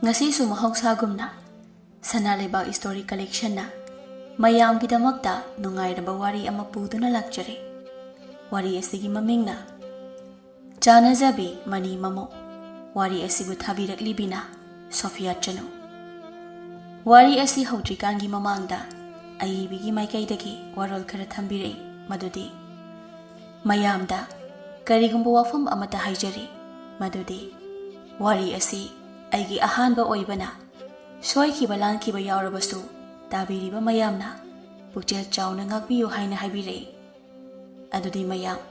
Ngasisu mahawsagumna Sanalibag Story Collection na mayamgidamagta nungayraba wari ama puduna lakjare. Wari asigi maming na Janazabi Mani Mamo. Wari asibu thabiraklibi na Sophia Chano. Wari asi haudrikangi mamangda ayibigi maikaidagi warol khara thambirei madudi mayamda karigumba wafam amata haijari madudi wari asi aigi ahanba oibana soikiba lankiba yaurabasu tabiriba mayamna pukchel chauna ngakbiyo haina haibirei adudi mayam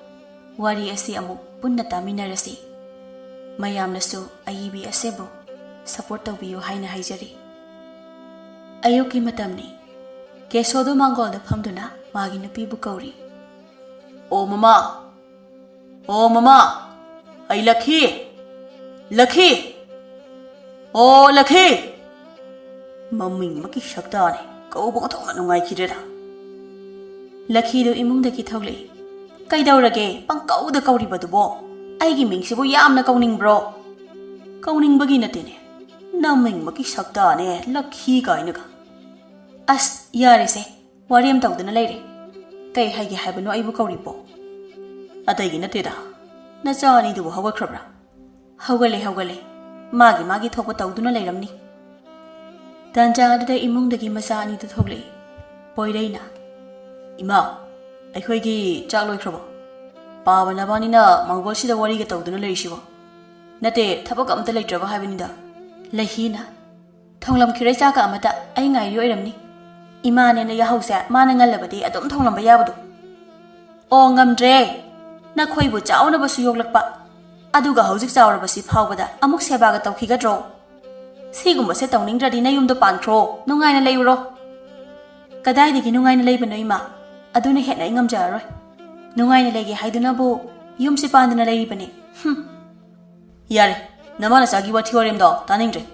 wari asi amu punna taminarasi mayamnasu ayibi asebu support tawbiyo haina haijari ayuki matamni Kesodo Mangol the Pamduna Magin Pibu Kauri. Oh Mama! Oh Mama! Ay Lucky! Lucky! Oh Lucky! Maming makishagdani. Kaubong ito nga nungay kirira. Lucky do imong da kitawli. Kay daw rage, pang kauda kauri ba dubo? Ay giming sibo yam na kauning bro. Kauning bagi natin eh. Naming makishagdani. Lucky kay naga. As yarese wariam tawdana leire kay haigi haibano aibu kauripo ataygi nateda na chani du hawakhrabra hawgale magi thokpa tawduna leiramni tanja adada imungdagi masa ani tu thogle poireina ima aikhoigi chak loikhrobo pabana banina mangol sida wari ga tawduna leirisibo nate thabak amta leitraba haibanida lehina thonglam khirai chaka amata ai ngai yoiramni Imane na yahausa mana ngalabadi adum thonglamba yabadu o ngamdre na khoibu chauna basu yoglakpa aduga hojik chawrabasi phawbada amuk sebaga tawkhigadro sigumba se tawningdradi na yumdo pankhro nungaina leiro kadai digi nungaina leibano ima aduna hena ngamjaroi nungaina lege haiduna bo yumsi pandana leibane yare namana sagi wa theorem do taningdre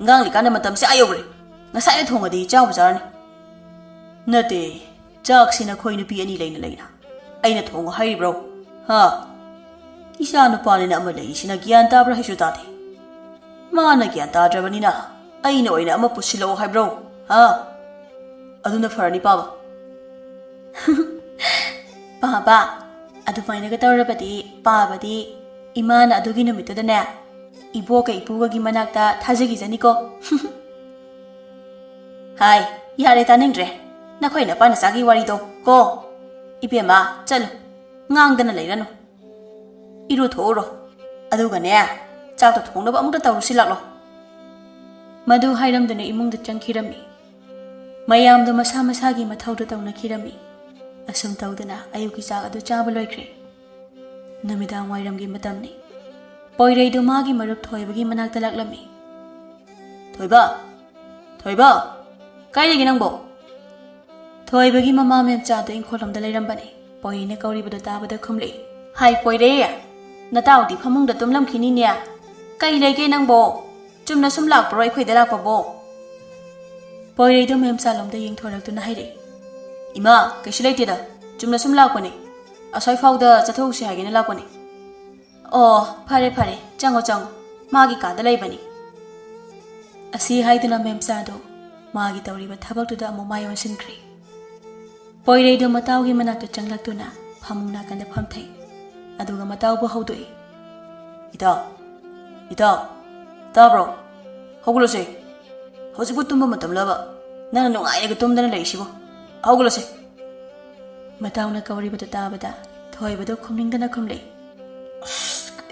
ngangli kana matam se ayogre ngasai thongadi chawbjarani Nate, Jack sina koi nupi ani leina. Aina thongo hai bro. Ha. Isa no pani na amalay sina gyan tabra hisu tate. Mana gyan tadra banina. Aina oina ama pusilo hai bro. Ha. Aduna farani paba. Paba. Adu paina ka tawra pati pabadi imana adugi numito da na. Ibo ka ipuga gi manakta thajagi jani ko. Hai, yare taningdre. Nakoi na pana sagi wari do ko ipema chalo ngangdana leirano iru thoro aduga ne chak to thongnaba amukta tawrusilaklo madu hairamduna imungda changkhirami mayamdu masa masagi mathauda tawnakhirami asum tawdana ayuki chak adu chaba loikre namidang wairamgi matamni poirei do magi marup thoibagi manakta laklami thoiba kailegi nangbo Thoibagi mama mem cha to inkholam da leirambani poine kauri bada tabada khumle hai poire ya natau di phamung da tumlam khini nya kai lege nangbo chumna sum lak proi khoi da lak bo poire do mem salom da ying thorak tu na haire ima kaisi leite da chumna sum lak bane asai phau da chathau si hagena lak bane oh phare chango magi ka da leibani asi haiduna mem sa do magi tawri ba thabak tu da mo mayon sinkri Poirei do matau gi manakta changlaktuna phamungna kanda phamthai aduga matau bu haudoi ita tabro hogulose hojibu tumba matam laba nana nungai ga tumdana leisibo hogulose matau na kawri bata tabada thoi bado khumningdana khumle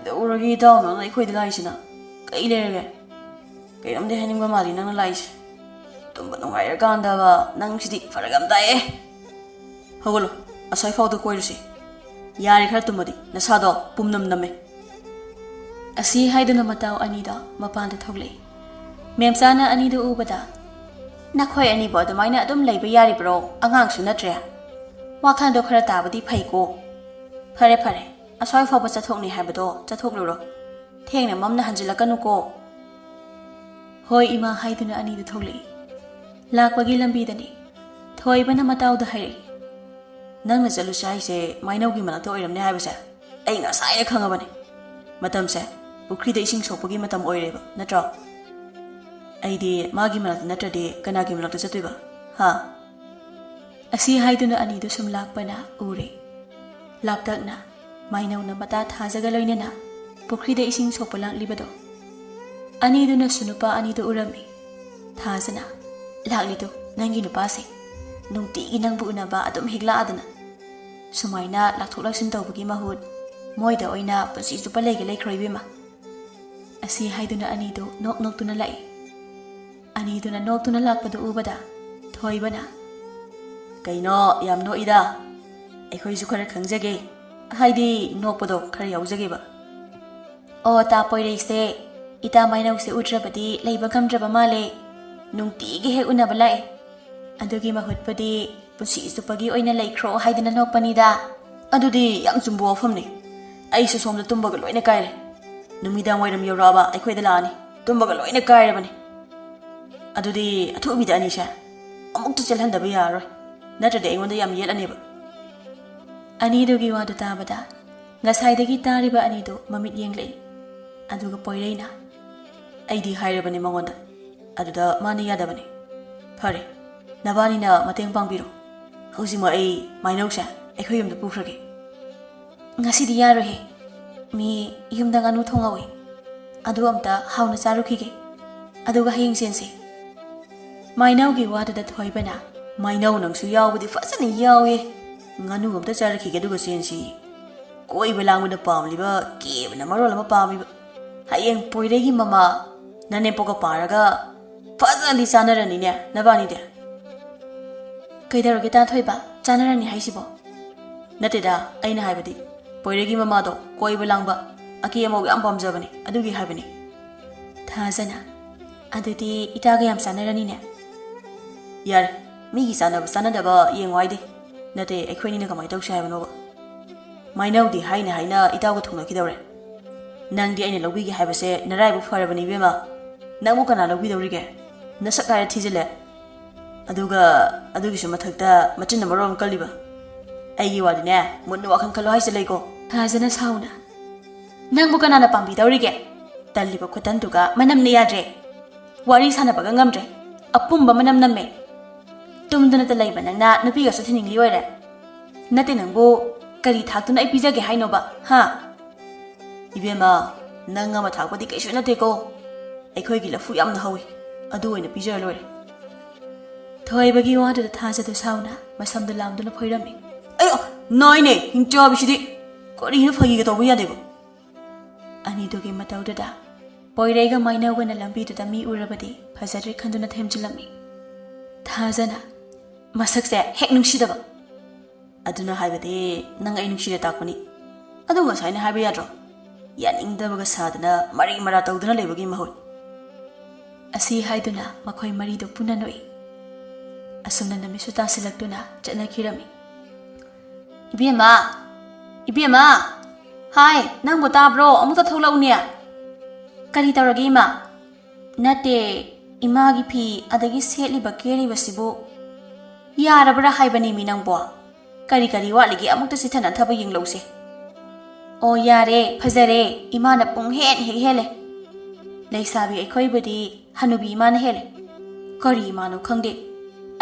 da uragi daw na khoi da laisina kai lerege kai amde haningba mali nana laisi tumba nungai ga ganda ba nang sidi faragam dae Hogolo, asai fau da koirusi. Yari khar tumadi, nasado pumnam name. Asi haiduna matau anida mapanda thogle. Memsana anida ubada. Nakhoi ani bo adamaina adum leiba yari bro, angang su natre. Wakhan do khara tabadi phai ko. Phare, asai fau ba chathokni haibado, chathokluro. Thengna mamna hanjilakanu ko. Hoi ima haiduna anida thogle. Lakpagi lambi dani. Thoi bana matau da haire. Nang na chalu sai se mainau gi manakta oiramne haibase ai nga sai khangabani matam se pukri da ising sopagi matam oireba natra ꯑꯩꯗꯤ ꯃꯥꯒꯤ ꯃꯅꯥꯛꯇ ꯅꯠꯇ꯭ꯔꯗꯤ ꯀꯅꯥꯒꯤ ꯃꯅꯥꯛꯇ ꯆꯠꯇꯣꯏꯕ ꯍꯥ ꯑꯁꯤ ꯍꯥꯏꯗꯨꯅ ꯑꯅꯤꯗꯨ ꯁꯨꯝ ꯂꯥꯛꯄꯅ ꯎꯔꯦ ꯂꯥꯞꯇꯛꯅ ꯃꯥꯏꯅꯧꯅ ꯃꯇꯥ ꯊꯥꯖꯒ ꯂꯣꯏꯅꯅ ꯄꯨꯈ꯭ꯔꯤꯗ ꯏꯁꯤꯡ ꯁꯣꯛꯄ ꯂꯥꯛꯂꯤꯕꯗꯣ ꯑꯅꯤꯗꯨꯅꯁꯨ ꯅꯨꯄꯥ ꯑꯅꯤꯗꯨ ꯎꯔꯝꯃꯤ ꯊꯥꯖꯅ ꯂꯥꯛꯂꯤꯗꯨ ꯅꯪꯒꯤ ꯅꯨꯄꯥꯁꯦ ꯅꯨꯡꯇꯤꯒꯤ ꯅꯪꯕꯨ ꯎꯅꯕ ꯑꯗꯨꯝ ꯍꯦꯛ ꯂꯥꯛꯑꯗꯅ ꯁꯨꯃꯥꯏꯅ ꯂꯥꯛꯊꯣꯛ ꯂꯥꯛꯁꯤꯟ ꯇꯧꯕꯒꯤ ꯃꯍꯨꯠ ꯃꯣꯏꯗ ꯑꯣꯏꯅ ꯄꯨꯟꯁꯤ ꯆꯨꯞꯄ ꯂꯩꯈ꯭ꯔꯣ ꯏꯕꯦꯝꯃ ꯑꯁꯤ ꯍꯥꯏꯗꯨꯅ ꯑꯅꯤꯗꯨ ꯅꯣꯛ ꯅꯣꯛꯇꯨꯅ ꯂꯥꯛꯏ ꯑꯅꯤꯗꯨꯅ ꯅꯣꯛꯇꯨꯅ ꯂꯥꯛꯄꯗꯨ ꯎꯕꯗ ꯊꯣꯏꯕꯅ ꯀꯩꯅꯣ ꯌꯥꯝ ꯅꯣꯛꯏꯗ ꯑꯩꯈꯣꯏꯁꯨ ꯈꯔ ꯈꯪꯖꯒꯦ ꯍꯥꯏꯗꯤ ꯅꯣꯛꯄꯗꯣ ꯈꯔ ꯌꯥꯎꯖꯒꯦꯕ ꯑꯣ ꯇꯥ ꯄꯣꯏꯔꯩꯁꯦ ꯏꯇꯥ ꯃꯥꯏꯅꯧꯁꯦ ꯎꯗ꯭ꯔꯕꯗꯤ ꯂꯩꯕ ꯉꯝꯗ꯭ꯔꯕ ꯃꯥꯜꯂꯦ ꯅꯨꯡꯇꯤꯒꯤ ꯍꯦꯛ ꯎꯅꯕ ꯂꯥꯛꯑꯦ ꯑꯗꯨꯒꯤ ꯃꯍꯨꯠꯄꯨꯗꯤ ꯄꯨꯟꯁꯤ ꯆꯨꯞꯄꯒꯤ ꯑꯣꯏꯅ ꯂꯩꯈ꯭ꯔꯣ ꯍꯥꯏꯗꯅ ꯅꯣꯛꯄꯅꯤꯗ ꯑꯗꯨꯗꯤ ꯌꯥꯝ ꯆꯨꯝꯕ ꯋꯥꯐꯝꯅꯤ ꯑꯩꯁꯨ ꯁꯣꯝꯗ ꯇꯨꯝꯕꯒ ꯂꯣꯏꯅ ꯀꯥꯏꯔꯦ ꯅꯨꯃꯤꯗꯥꯡ ꯋꯥꯏꯔꯝ ꯌꯧꯔꯛꯑꯕ ꯑꯩꯈꯣꯏꯗ ꯂꯥꯛꯑꯅꯤ ꯇꯨꯝꯕꯒ ꯂꯣꯏꯅ ꯀꯥꯏꯔꯕꯅꯤ ꯑꯗꯨꯗꯤ ꯑꯊꯨꯕꯤꯗ ꯑꯅꯤꯁꯦ ꯑꯃꯨꯛꯇ ꯆꯦꯜꯍꯟꯗꯕ ꯌꯥꯔꯔꯣꯏ ꯅꯠꯇ꯭ꯔꯗꯤ ꯑꯩꯉꯣꯟꯗ ꯌꯥꯝ ꯌꯦꯠꯂꯅꯦꯕ ꯑꯅꯤꯗꯨꯒꯤ ꯋꯥꯗꯨ ꯇꯥꯕꯗ ꯉꯁꯥꯏꯗꯒꯤ ꯇꯥꯔꯤꯕ ꯑꯅꯤꯗꯨ ꯃꯃꯤꯠ ꯌꯦꯡꯂꯛꯏ ꯑꯗꯨꯒ ꯄꯣꯏꯔꯩꯅ ꯑꯩꯗꯤ ꯍꯥꯏꯔꯕꯅꯤ ꯃꯉꯣꯟꯗ ꯑꯗꯨꯗ ꯃꯥꯅ ꯌꯥꯗꯕꯅꯤ ꯐꯔꯦ ꯅꯕꯥꯅꯤꯅ ꯃꯇꯦꯡ ꯄꯥꯡꯕꯤꯔꯣ ꯍꯧꯖꯤꯛꯃꯛ ꯑꯩ ꯃꯥꯏꯅꯧꯁꯦ ꯑꯩꯈꯣꯏ ꯌꯨꯝꯗ ꯄꯨꯈ꯭ꯔꯒꯦ ꯉꯁꯤꯗꯤ ꯌꯥꯔꯣꯏꯍꯦ ꯃꯤ ꯌꯨꯝꯗ ꯉꯥꯅꯨ ꯊꯣꯡꯍꯧꯏ ꯑꯗꯨ ꯑꯝꯇ ꯍꯥꯎꯅ ꯆꯥꯔꯨꯈꯤꯒꯦ ꯑꯗꯨꯒ ꯍꯌꯦꯡ ꯆꯦꯟꯁꯤ ꯃꯥꯏꯅꯧꯒꯤ ꯋꯥꯗꯨꯗ ꯊꯣꯏꯕꯅ ꯃꯥꯏꯅꯧ ꯅꯪꯁꯨ ꯌꯥꯎꯕꯗꯤ ꯐꯖꯅ ꯌꯥꯎꯋꯦ ꯉꯥꯅꯨ ꯑꯝꯇ ꯆꯥꯔꯛꯈꯤꯒꯦ ꯑꯗꯨꯒ ꯆꯦꯟꯁꯤ ꯀꯣꯏꯕ ꯂꯥꯡꯕꯅ ꯄꯥꯝꯂꯤꯕ ꯀꯦꯕꯅ ꯃꯔꯣꯜ ꯑꯃ ꯄꯥꯝꯃꯤꯕ ꯍꯌꯦꯡ ꯄꯣꯏꯔꯩꯒꯤ ꯃꯃꯥ ꯅꯅꯦꯝꯄꯣꯛꯀ ꯄꯥꯔꯒ ꯐꯖꯅꯗꯤ ꯆꯥꯅꯔꯅꯤꯅꯦ ꯅꯕꯥꯅꯤꯗꯤ ꯀꯩꯗꯧꯔꯒꯦ ꯇꯥꯊꯣꯏꯕ ꯆꯥꯅꯔꯅꯤ ꯍꯥꯏꯁꯤꯕꯣ ꯅꯠꯇꯦꯗ ꯑꯩꯅ ꯍꯥꯏꯕꯗꯤ ꯄꯣꯏꯔꯩꯒꯤ ꯃꯃꯥꯗꯣ ꯀꯣꯏꯕ ꯂꯥꯡꯕ ꯑꯀꯦ ꯑꯃꯧ ꯌꯥꯝ ꯄꯥꯝꯖꯕꯅꯤ ꯑꯗꯨꯒꯤ ꯍꯥꯏꯕꯅꯤ ꯊꯥꯖꯅ ꯑꯗꯨꯗꯤ ꯏꯇꯥꯒ ꯌꯥꯝ ꯆꯥꯅꯔꯅꯤꯅꯦ ꯌꯥꯔꯦ ꯃꯤꯒꯤ ꯆꯥꯅꯕ ꯆꯥꯅꯗꯕ ꯌꯦꯡꯉꯣ ꯍꯥꯏꯗꯦ ꯅꯠꯇꯦ ꯑꯩꯈꯣꯏꯅꯤꯅ ꯀꯃꯥꯏꯅ ꯇꯧꯁꯤ ꯍꯥꯏꯕꯅꯣꯕ ꯃꯥꯏꯅꯧꯗꯤ ꯍꯥꯏꯅ ꯍꯥꯏꯅ ꯏꯇꯥꯎꯒ ꯊꯨꯡꯅꯈꯤꯗꯧꯔꯦ ꯅꯪꯗꯤ ꯑꯩꯅ ꯂꯧꯕꯤꯒꯦ ꯍꯥꯏꯕꯁꯦ ꯅꯔꯥꯏꯕꯛ ꯐꯔꯕꯅꯤ ꯏꯕꯦꯝꯃ ꯅꯪꯕꯨ ꯀꯅꯥ ꯂꯧꯕꯤꯗꯧꯔꯤꯒꯦ ꯅꯁꯛ ꯍꯥꯏꯔ ꯊꯤꯖꯤꯜꯂꯦ ꯑꯗꯨꯒ ꯑꯗꯨꯒꯤꯁꯨ ꯃꯊꯛꯇ ꯃꯆꯤꯟꯅ ꯃꯔꯣꯜ ꯑꯃ ꯀꯜꯂꯤꯕ ꯑꯩꯒꯤ ꯋꯥꯗꯤꯅꯦ ꯃꯨꯟꯅ ꯋꯥꯈꯜ ꯈꯜꯂꯣ ꯍꯥꯏꯖꯤꯜꯂꯩꯀꯣ ꯊꯥꯖꯅ ꯁꯥꯎꯅ ꯅꯪꯕꯨ ꯀꯅꯥꯅ ꯄꯥꯝꯕꯤꯗꯧꯔꯤꯒꯦ ꯇꯜꯂꯤꯕ ꯈꯨꯇꯟꯗꯨꯒ ꯃꯅꯝꯅ ꯌꯥꯗ꯭ꯔꯦ ꯋꯥꯔꯤ ꯁꯥꯟꯅꯕꯒ ꯉꯝꯗ꯭ꯔꯦ ꯑꯄꯨꯝꯕ ꯃꯅꯝ ꯅꯝꯃꯦ ꯇꯨꯝꯗꯨꯅꯇ ꯂꯩꯕ ꯅꯪꯅ ꯅꯨꯄꯤꯒꯁꯨ ꯊꯤꯅꯤꯡꯂꯤ ꯑꯣꯏꯔꯦ ꯅꯠꯇꯦ ꯅꯪꯕꯨ ꯀꯔꯤ ꯊꯥꯛꯇꯨꯅ ꯑꯩ ꯄꯤꯖꯒꯦ ꯍꯥꯏꯅꯣꯕ ꯍꯥ ꯏꯕꯦꯝꯃ ꯅꯪ ꯑꯃ ꯊꯥꯛꯄꯗꯤ ꯀꯩꯁꯨ ꯅꯠꯇꯦꯀꯣ ꯑꯩꯈꯣꯏꯒꯤ ꯂꯐꯨ ꯌꯥꯝꯅ ꯍꯧꯏ ꯑꯗꯨ ꯑꯣꯏꯅ ꯄꯤꯖꯔ ꯂꯣꯏꯔꯦ ꯊꯣꯏꯕꯒꯤ ꯋꯥꯗꯨꯗ ꯊꯥꯖꯗꯨ ꯁꯥꯎꯅ ꯃꯁꯝꯗꯨ ꯂꯥꯝꯗꯨꯅ ꯐꯣꯏꯔꯝꯃꯤ ꯑꯩ ꯅꯥꯏꯅꯦ ꯍꯤꯡꯆꯥꯕꯤꯁꯤꯗꯤ ꯀꯔꯤꯅꯣ ꯐꯥꯒꯤꯒ ꯇꯧꯕ ꯌꯥꯗꯦꯕ ꯑꯅꯤꯗꯨꯒꯤ ꯃꯇꯧꯗꯨꯗ ꯄꯣꯏꯔꯩꯒ ꯃꯥꯏꯅꯧꯒꯅ ꯂꯝꯕꯤꯗꯨꯗ ꯃꯤ ꯎꯔꯕꯗꯤ ꯐꯖꯗ꯭ꯔꯦ ꯈꯟꯗꯨꯅ ꯊꯦꯝꯖꯤꯜꯂꯝꯃꯤ ꯊꯥꯖꯅ ꯃꯁꯛꯁꯦ ꯍꯦꯛ ꯅꯨꯡꯁꯤꯗꯕ ꯑꯗꯨꯅ ꯍꯥꯏꯕꯗꯤ ꯅꯪ ꯑꯩ ꯅꯨꯡꯁꯤꯔ ꯇꯥꯛꯄꯅꯤ ꯑꯗꯨ ꯉꯁꯥꯏꯅ ꯍꯥꯏꯕ ꯌꯥꯗ꯭ꯔꯣ ꯌꯥꯅꯤꯡꯗꯕꯒ ꯁꯥꯗꯅ ꯃꯔꯤ ꯃꯔꯥ ꯇꯧꯗꯨꯅ ꯂꯩꯕꯒꯤ ꯃꯍꯨꯠ ꯑꯁꯤ ꯍꯥꯏꯗꯨꯅ ꯃꯈꯣꯏ ꯃꯔꯤꯗꯨ ꯄꯨꯟꯅ ꯅꯣꯛꯏ ꯑꯁꯨꯝꯅ ꯅꯨꯃꯤꯠꯁꯨ ꯇꯥꯁꯤꯜꯂꯛꯇꯨꯅ ꯆꯠꯅꯈꯤꯔꯝꯃꯤ ꯏꯕꯦꯝꯃ ꯏꯕꯦꯝꯃ ꯍꯥꯏ ꯅꯪꯕꯨ ꯇꯥꯕ꯭ꯔꯣ ꯑꯃꯨꯛꯇ ꯊꯣꯛꯂꯛꯎꯅꯦ ꯀꯔꯤ ꯇꯧꯔꯒꯦ ꯏꯃꯥ ꯅꯠꯇꯦ ꯏꯃꯥꯒꯤ ꯐꯤ ꯑꯗꯒꯤ ꯁꯦꯠꯂꯤꯕ ꯀꯦꯔꯤꯕꯁꯤꯕꯨ ꯌꯥꯔꯕ꯭ꯔꯥ ꯍꯥꯏꯕꯅꯤ ꯃꯤ ꯅꯪꯕꯣ ꯀꯔꯤ ꯀꯔꯤ ꯋꯥꯠꯂꯤꯒꯦ ꯑꯃꯨꯛꯇ ꯆꯤꯊꯅꯊꯕ ꯌꯦꯡꯂꯧꯁꯦ ꯑꯣ ꯌꯥꯔꯦ ꯐꯖꯔꯦ ꯏꯃꯥꯅ ꯄꯨꯡ ꯍꯦꯛ ꯍꯦꯜꯂꯦ ꯂꯩꯁꯥꯕꯤ ꯑꯩꯈꯣꯏꯕꯨꯗꯤ ꯍꯅꯨꯕꯤ ꯏꯃꯥꯅ ꯍꯦꯜꯂꯦ ꯀꯔꯤ ꯏꯃꯥꯅꯣ ꯈꯪꯗꯦ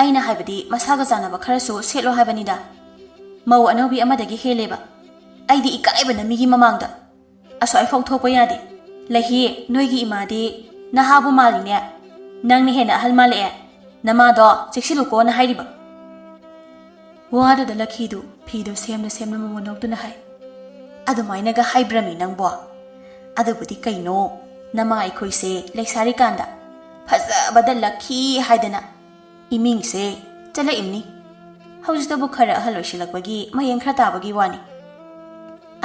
ꯑꯩꯅ ꯍꯥꯏꯕꯗꯤ ꯃꯁꯥꯒ ꯆꯥꯟꯅꯕ ꯈꯔꯁꯨ ꯁꯦꯠꯂꯣ ꯍꯥꯏꯕꯅꯤꯗ ꯃꯧ ꯑꯅꯧꯕꯤ ꯑꯃꯗꯒꯤ ꯍꯦꯜꯂꯦꯕ ꯑꯩꯗꯤ ꯏꯀꯥꯏꯕꯅ ꯃꯤꯒꯤ ꯃꯃꯥꯡꯗ ꯑꯁ꯭ꯋꯥꯏꯐꯥꯎ ꯊꯣꯛꯄ ꯌꯥꯗꯦ ꯂꯩꯍꯤ ꯅꯣꯏꯒꯤ ꯏꯃꯥꯗꯤ ꯅꯍꯥꯕꯨ ꯃꯥꯜꯂꯤꯅꯦ ꯅꯪꯅ ꯍꯦꯟꯅ ꯑꯍꯜ ꯃꯥꯜꯂꯛꯑꯦ ꯅꯃꯥꯗꯣ ꯆꯦꯛꯁꯤꯜꯂꯨꯀꯣꯅ ꯍꯥꯏꯔꯤꯕ ꯋꯥꯗꯨꯗ ꯂꯛꯈꯤꯗꯨ ꯐꯤꯗꯨ ꯁꯦꯝꯅ ꯃꯃꯣꯟ ꯅꯣꯛꯇꯨꯅ ꯍꯥꯏ ꯑꯗꯨꯃꯥꯏꯅꯒ ꯍꯥꯏꯕ꯭ꯔꯃꯤ ꯅꯪꯕꯣ ꯑꯗꯨꯕꯨꯗꯤ ꯀꯩꯅꯣ ꯅꯃꯥ ꯑꯩꯈꯣꯏꯁꯦ ꯂꯩꯁꯥꯔꯤꯀꯥꯟꯗ ꯐꯖꯕꯗ ꯂꯛꯈꯤ ꯍꯥꯏꯗꯅ ꯏꯃꯤꯡꯁꯦ ꯆꯠꯂꯛꯏꯝꯅꯤ ꯍꯧꯖꯤꯛꯇꯕꯨ ꯈꯔ ꯑꯍꯜ ꯑꯣꯏꯁꯤꯜꯂꯛꯄꯒꯤ ꯃꯌꯦꯡ ꯈꯔ ꯇꯥꯕꯒꯤ ꯋꯥꯅꯤ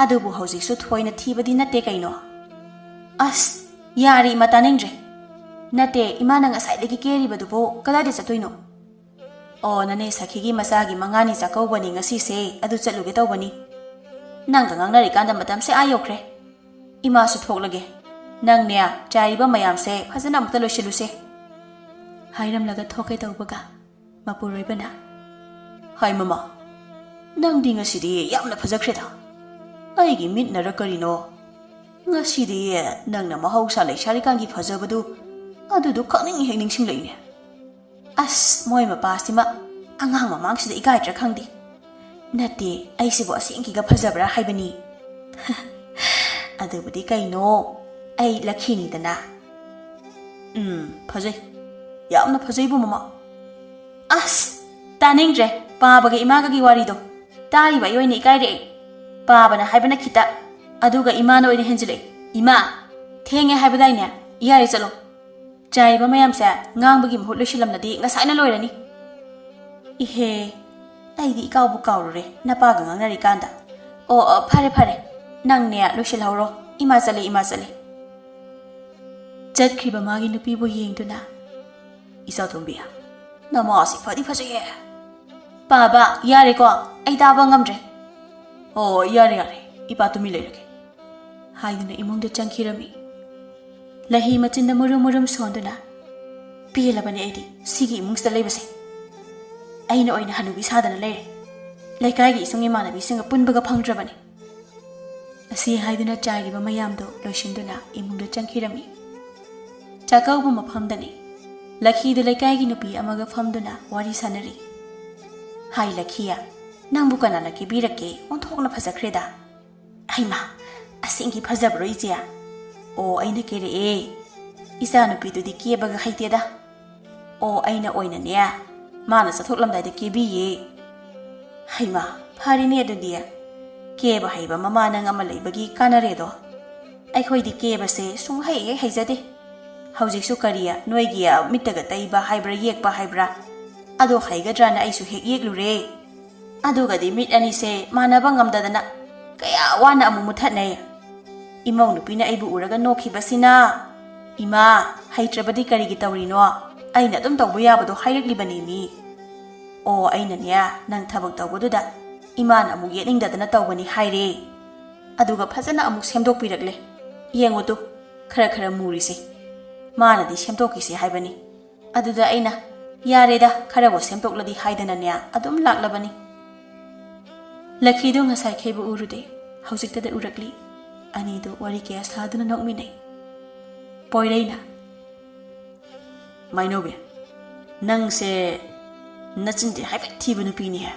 ꯑꯗꯨꯕꯨ ꯍꯧꯖꯤꯛꯁꯨ ꯊꯣꯏꯅ ꯊꯤꯕꯗꯤ ꯅꯠꯇꯦ ꯀꯩꯅꯣ ꯑꯁ ꯌꯥꯔꯤ ꯏꯃꯥ ꯇꯥꯅꯤꯡꯗ꯭ꯔꯦ ꯅꯠꯇꯦ ꯏꯃꯥꯅ ꯉꯁꯥꯏꯗꯒꯤ ꯀꯦꯔꯤꯕꯗꯨꯕꯨ ꯀꯗꯥꯏꯗ ꯆꯠꯇꯣꯏꯅꯣ ꯑꯣ ꯅꯅꯦ ꯁꯈꯤꯒꯤ ꯃꯆꯥꯒꯤ ꯃꯉꯥꯅꯤ ꯆꯥꯛꯀꯧꯕꯅꯤ ꯉꯁꯤꯁꯦ ꯑꯗꯨ ꯆꯠꯂꯨꯒꯦ ꯇꯧꯕꯅꯤ ꯅꯪꯒ ꯉꯥꯡꯅꯔꯤꯀꯥꯟꯗ ꯃꯇꯝꯁꯦ ꯑꯥ ꯌꯧꯈ꯭ꯔꯦ ꯏꯃꯥꯁꯨ ꯊꯣꯛꯂꯒꯦ ꯅꯪꯅꯦ ꯆꯥꯏꯔꯤꯕ ꯃꯌꯥꯝꯁꯦ ꯐꯖꯅ ꯑꯃꯨꯛꯇ ꯂꯣꯏꯁꯤꯜꯂꯨꯁꯦ ꯍꯥꯏꯔꯝꯂꯒ ꯊꯣꯛꯀꯦ ꯇꯧꯕꯒ ꯃꯄꯨꯔꯣꯏꯕꯅ ꯍꯥꯏ ꯃꯃꯥ ꯅꯪꯗꯤ ꯉꯁꯤꯗꯤ ꯌꯥꯝꯅ ꯐꯖꯈ꯭ꯔꯦꯗ ꯑꯩꯒꯤ ꯃꯤꯠꯅꯔ ꯀꯔꯤꯅꯣ ꯉꯁꯤꯗꯤ ꯅꯪꯅ ꯃꯍꯧꯁꯥ ꯂꯩꯁꯥꯔꯤꯀꯥꯟꯒꯤ ꯐꯖꯕꯗꯨ ꯑꯗꯨꯗꯣ ꯈꯪꯅꯤꯡ ꯍꯦꯛ ꯅꯤꯡꯁꯤꯡꯂꯛꯏꯅꯦ ꯑꯁ ꯃꯣꯏ ꯃꯄꯥꯁꯤꯃ ꯑꯉꯥꯡ ꯃꯃꯥꯡꯁꯤꯗ ꯏꯀꯥꯏꯗ꯭ꯔꯥ ꯈꯪꯗꯦ ꯅꯠꯇꯦ ꯑꯩꯁꯤꯕꯨ ꯑꯁꯦꯡꯀꯤꯒ ꯐꯖꯕ꯭ꯔꯥ ꯍꯥꯏꯕꯅꯤ ꯑꯗꯨꯕꯨꯗꯤ ꯀꯩꯅꯣ ꯑꯩ ꯂꯛꯈꯤꯅꯤꯗꯅ ꯐꯖꯩ ꯌꯥꯝꯅ ꯐꯖꯩꯕꯨ ꯃꯃꯥ ꯑꯁ ꯇꯥꯅꯤꯡꯗ꯭ꯔꯦ ꯄꯥꯕꯒ ꯏꯃꯥꯒꯒꯤ ꯋꯥꯔꯤꯗꯣ ꯇꯥꯔꯤꯕ ꯑꯩ ꯑꯣꯏꯅ ꯏꯀꯥꯏꯔꯛꯑꯦ ꯄꯥꯕꯅ ꯍꯥꯏꯕꯅ ꯈꯤꯇ ꯑꯗꯨꯒ ꯏꯃꯥꯅ ꯑꯣꯏꯅ ꯍꯦꯟꯖꯤꯜꯂꯛꯑꯦ ꯏꯃꯥ ꯊꯦꯡꯉꯦ ꯍꯥꯏꯕꯗꯥꯏꯅꯦ ꯌꯥꯔꯦ ꯆꯠꯂꯣ ꯆꯥꯏꯔꯤꯕ ꯃꯌꯥꯝꯁꯦ ꯉꯥꯡꯕꯒꯤ ꯃꯍꯨꯠ ꯂꯣꯏꯁꯤꯜꯂꯝꯅꯗꯤ ꯉꯁꯥꯏꯅ ꯂꯣꯏꯔꯅꯤ ꯏꯍꯦ ꯑꯩꯗꯤ ꯏꯀꯥꯎꯕꯨ ꯀꯥꯎꯔꯨꯔꯦ ꯅꯄꯥꯒ ꯉꯥꯡꯅꯔꯤꯀꯥꯟꯗ ꯑꯣ ꯐꯔꯦ ꯐꯔꯦ ꯅꯪꯅꯦ ꯂꯣꯏꯁꯤꯜꯍꯧꯔꯣ ꯏꯃꯥ ꯆꯠꯂꯦ ꯆꯠꯈ꯭ꯔꯤꯕ ꯃꯥꯒꯤ ꯅꯨꯄꯤꯕꯨ ꯌꯦꯡꯗꯨꯅ ꯏꯆꯥꯇꯣꯝꯕꯤ ꯅꯃꯥꯁꯤ ꯐꯗꯤ ꯐꯖꯩꯍꯦ ꯄꯥꯕ ꯌꯥꯔꯦꯀꯣ ꯑꯩ ꯇꯥꯕ ꯉꯝꯗ꯭ꯔꯦ ꯑꯣ ꯌꯥꯔꯦ ꯏꯄꯥ ꯇꯨꯃꯤ ꯂꯩꯔꯒꯦ ꯍꯥꯏꯗꯨꯅ ꯏꯃꯨꯡꯗ ꯆꯪꯈꯤꯔꯝꯃꯤ ꯂꯍꯤ ꯃꯆꯤꯟꯗ ꯃꯨꯔꯨꯝ ꯃꯨꯔꯨꯝ ꯁꯣꯟꯗꯨꯅ ꯄꯦꯜꯂꯕꯅꯤ ꯑꯩꯗꯤ ꯁꯤꯒꯤ ꯏꯃꯨꯡꯁꯤꯗ ꯂꯩꯕꯁꯦ ꯑꯩꯅ ꯑꯣꯏꯅ ꯍꯅꯨꯕꯤ ꯁꯥꯗꯅ ꯂꯩꯔꯦ ꯂꯩꯀꯥꯏꯒꯤ ꯏꯁꯨꯡ ꯏꯃꯥꯟꯅꯕꯤꯁꯤꯡꯒ ꯄꯨꯟꯕꯒ ꯐꯪꯗ꯭ꯔꯕꯅꯤ ꯑꯁꯤ ꯍꯥꯏꯗꯨꯅ ꯆꯥꯏꯔꯤꯕ ꯃꯌꯥꯝꯗꯣ ꯂꯣꯏꯁꯤꯟꯗꯨꯅ ꯏꯃꯨꯡꯗ ꯆꯪꯈꯤꯔꯝꯃꯤ ꯆꯥꯛꯀꯧꯕ ꯃꯐꯝꯗꯅꯤ ꯂꯛꯈꯤꯗꯨ ꯂꯩꯀꯥꯏꯒꯤ ꯅꯨꯄꯤ ꯑꯃꯒ ꯐꯝꯗꯨꯅ ꯋꯥꯔꯤ ꯁꯥꯟꯅꯔꯤ ꯍꯥꯏ ꯂꯛꯈꯤꯌꯥ ꯅꯪꯕꯨ ꯀꯅꯥꯅ ꯀꯦꯕꯤꯔꯛꯀꯦ ꯑꯣꯟꯊꯣꯛꯅ ꯐꯖꯈ꯭ꯔꯦꯗ ꯍꯩꯃꯥ ꯑꯁꯦꯡꯀꯤ ꯐꯖꯕ꯭ꯔꯣ ꯏꯆꯦ ꯑꯣ ꯑꯩꯅ ꯀꯦꯔꯛꯑꯦ ꯏꯆꯥ ꯅꯨꯄꯤꯗꯨꯗꯤ ꯀꯦꯕꯒ ꯍꯩꯇꯦꯗ ꯑꯣ ꯑꯩꯅ ꯑꯣꯏꯅꯅꯦ ꯃꯥꯅ ꯆꯠꯊꯣꯛꯂꯝꯗꯥꯏꯗ ꯀꯦꯕꯤꯌꯦ ꯍꯩꯃꯥ ꯐꯔꯤꯅꯦ ꯑꯗꯨꯗꯤ ꯀꯦꯕ ꯍꯩꯕ ꯃꯃꯥ ꯅꯪ ꯑꯃ ꯂꯩꯕꯒꯤ ꯀꯥꯟꯅꯔꯦꯗꯣ ꯑꯩꯈꯣꯏꯗꯤ ꯀꯦꯕꯁꯦ ꯁꯨꯡꯍꯩ ꯍꯦꯛ ꯍꯩꯖꯗꯦ ꯍꯧꯖꯤꯛꯁꯨ ꯀꯔꯤ ꯅꯣꯏꯒꯤ ꯃꯤꯠꯇꯒ ꯇꯩꯕ ꯍꯥꯏꯕ꯭ꯔꯥ ꯌꯦꯛꯄ ꯍꯥꯏꯕ꯭ꯔꯥ ꯑꯗꯣ ꯍꯩꯒꯗ꯭ꯔꯥꯅ ꯑꯩꯁꯨ ꯍꯦꯛ ꯌꯦꯛꯂꯨꯔꯦ ꯑꯗꯨꯒꯗꯤ ꯃꯤꯠ ꯑꯅꯤꯁꯦ ꯃꯥꯟꯅꯕ ꯉꯝꯗꯗꯅ ꯀꯌా ꯋꯥꯅ ꯑꯃꯨꯛ ꯃꯨꯊꯠꯅꯩ ꯏꯃꯧ ꯅꯨꯄꯤꯅ ꯑꯩꯕꯨ ꯎꯔꯒ ꯅꯣꯛꯈꯤꯕꯁꯤꯅ ꯏꯃꯥ ꯍꯩꯇ꯭ꯔꯕꯗꯤ ꯀꯔꯤꯒꯤ ꯇꯧꯔꯤꯅꯣ ꯑꯩꯅ ꯑꯗꯨꯝ ꯇꯧꯕ ꯌꯥꯕꯗꯣ ꯍꯥꯏꯔꯛꯂꯤꯕꯅꯤ ꯃꯤ ꯑꯣ ꯑꯩꯅꯅꯦ ꯅꯪ ꯊꯕꯛ ꯇꯧꯕꯗꯨꯗ ꯏꯃꯥꯅ ꯑꯃꯨꯛ ꯌꯦꯠꯅꯤꯡꯗꯗꯅ ꯇꯧꯕꯅꯤ ꯍꯥꯏꯔꯦ ꯑꯗꯨꯒ ꯐꯖꯅ ꯑꯃꯨꯛ ꯁꯦꯝꯗꯣꯛꯄꯤꯔꯛꯂꯦ ꯌꯦꯡꯉꯨꯇꯨ ꯈꯔ ꯃꯨꯔꯤꯁꯦ ꯃꯥꯅꯗꯤ ꯁꯦꯝꯗꯣꯛꯈꯤꯁꯤ ꯍꯥꯏꯕꯅꯤ ꯑꯗꯨꯗ ꯑꯩꯅ ꯌꯥꯔꯦꯗ ꯈꯔꯕꯨ ꯁꯦꯝꯗꯣꯛꯂꯗꯤ ꯍꯥꯏꯗꯅꯅꯦ ꯑꯗꯨꯝ ꯂꯥꯛꯂꯕꯅꯤ ꯂꯛꯈꯤꯗꯨ ꯉꯁꯥꯏ ꯈꯩꯕꯨ ꯎꯔꯨꯗꯦ ꯍꯧꯖꯤꯛꯇꯗ ꯎꯔꯛꯂꯤ ꯑꯅꯤꯗꯨ ꯋꯥꯔꯤ ꯀꯌꯥ ꯁꯥꯗꯨꯅ ꯅꯣꯛꯃꯤꯟꯅꯩ ꯄꯣꯏꯔꯩꯅ ꯃꯥꯏꯅꯧꯕꯤ ꯅꯪꯁꯦ ꯅꯆꯤꯟꯗꯤ ꯍꯥꯏꯐꯦꯠ ꯊꯤꯕ ꯅꯨꯄꯤꯅꯤꯍꯦ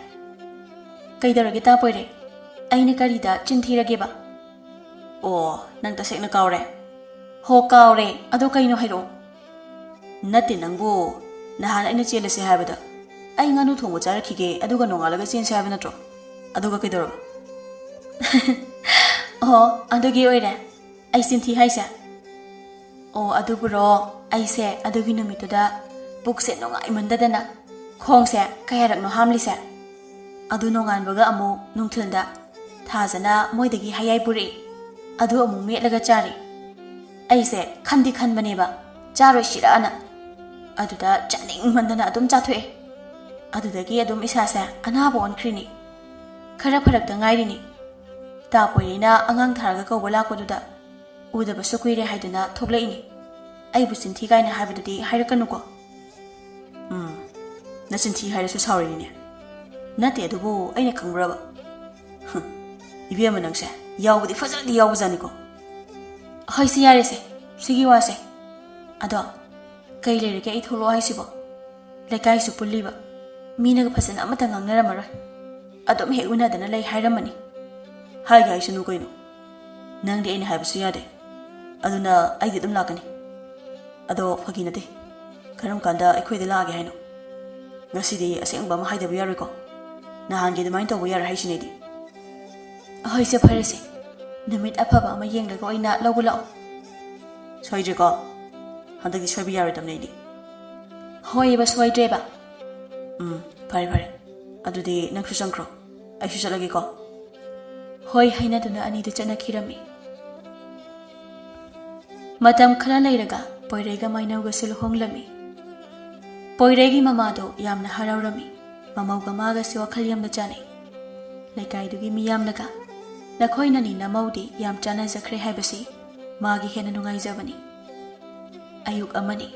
ꯀꯩꯗꯧꯔꯒꯦ ꯇꯥ ꯄꯣꯏꯔꯩ ꯑꯩꯅ ꯀꯔꯤꯗ ꯆꯤꯟ ꯊꯤꯔꯒꯦꯕ ꯑꯣ ꯅꯪ ꯇꯁꯦꯡꯅ ꯀꯥꯎꯔꯦ ꯍꯣ ꯀꯥꯎꯔꯦ ꯑꯗꯣ ꯀꯩꯅꯣ ꯍꯥꯏꯔꯛꯑꯣ ꯅꯠꯇꯦ ꯅꯪꯕꯨ ꯅꯍꯥꯟ ꯑꯩꯅ ꯆꯦꯜꯂꯁꯦ ꯍꯥꯏꯕꯗ ꯑꯩ ꯉꯥꯅꯨ ꯊꯣꯡꯕ ꯆꯥꯔꯛꯈꯤꯒꯦ ꯑꯗꯨꯒ ꯅꯣꯡꯉꯥꯜꯂꯒ ꯆꯦꯟꯁꯦ ꯍꯥꯏꯕ ꯅꯠꯇ꯭ꯔꯣ ꯑꯗꯨꯒ ꯀꯩꯗꯧꯔꯕ ꯑꯣ ꯑꯗꯨꯒꯤ ꯑꯣꯏꯔꯦ ꯑꯩ ꯆꯤꯟꯊꯤ ꯍꯥꯏꯁꯦ ꯑꯣ ꯑꯗꯨꯕꯨꯔꯣ ꯑꯩꯁꯦ ꯑꯗꯨꯒꯤ ꯅꯨꯃꯤꯠꯇꯨꯗ ꯄꯨꯛꯁꯦ ꯅꯨꯡꯉꯥꯏꯃꯟꯗꯗꯅ ꯈꯣꯡꯁꯦ ꯀꯌꯥꯔꯛꯅꯣ ꯍꯥꯝꯂꯤꯁꯦ ꯑꯗꯨ ꯅꯣꯡꯉꯥꯟꯕꯒ ꯑꯃꯨꯛ ꯅꯨꯡꯊꯤꯜꯗ ꯊꯥꯖꯅ ꯃꯣꯏꯗꯒꯤ ꯍꯌꯥꯏ ꯄꯨꯔꯛꯏ ꯑꯗꯨ ꯑꯃꯨꯛ ꯃꯦꯠꯂꯒ ꯆꯥꯔꯤ ꯑꯩꯁꯦ ꯈꯟꯗꯤ ꯈꯟꯕꯅꯦꯕ ꯆꯥꯔꯣꯏꯁꯤꯔꯥꯅ ꯑꯗꯨꯗ ꯆꯥꯅꯤꯡꯃꯟꯗꯅ ꯑꯗꯨꯝ ꯆꯥꯊꯣꯛꯑꯦ ꯑꯗꯨꯗꯒꯤ ꯑꯗꯨꯝ ꯏꯁꯥꯁꯦ ꯑꯅꯥꯕ ꯑꯣꯟꯈ꯭ꯔꯤꯅꯤ ꯈꯔ ꯐꯔꯛꯇ ꯉꯥꯏꯔꯤꯅꯤ ꯇꯥ ꯄꯣꯏꯔꯩꯅ ꯑꯉꯥꯡ ꯊꯥꯔꯒ ꯀꯧꯕ ꯂꯥꯛꯄꯗꯨꯗ ꯎꯗꯕꯁꯨ ꯀꯨꯏꯔꯦ ꯍꯥꯏꯗꯨꯅ ꯊꯣꯛꯂꯛꯏꯅꯤ ꯑꯩꯕꯨ ꯆꯤꯟꯊꯤ ꯀꯥꯏꯅ ꯍꯥꯏꯕꯗꯨꯗꯤ ꯍꯥꯏꯔꯛꯀꯅꯨꯀꯣ ꯅꯆꯤꯟꯊꯤ ꯍꯥꯏꯔꯁꯨ ꯁꯥꯎꯔꯤꯅꯤꯅꯦ ꯅꯠꯇꯦ ꯑꯗꯨꯕꯨ ꯑꯩꯅ ꯈꯪꯕ꯭ꯔꯕ 이비에만 낭세 야우부디 파자디 야우부자니고 하이시 야레세 시기 와세 아도 kay leirage ay tholo ay sibo lekay su puliba minaga phasana amata ngangnaramaroi adom he unadana lay hairamani hai gai sunu koino nangdi aina haibasu yade aduna aidi dum lakani ado phagi nate karam kanda aikhoida laage haino ngasidi asengba ma haidabu yaroi ko nahangi dumain tobu yar haisinedi hoise pharese namit afaba ama yenglaga oina lawgulao soidreko handaki soibi yaro tamnedi hoiba soidreba pare pare adudi nangsu sangkro aishu chalagi ko hoi haina duna ani de chana khirami matam khara leiraga poirega mainauga sul honglami poiregi mamado yamna haraurami mamauga maga se wakhal yamna chane lekai dugi mi yamnaga nakhoina ni namaudi yam chana zakhre haibasi magi hena nungai jabani ayuk amani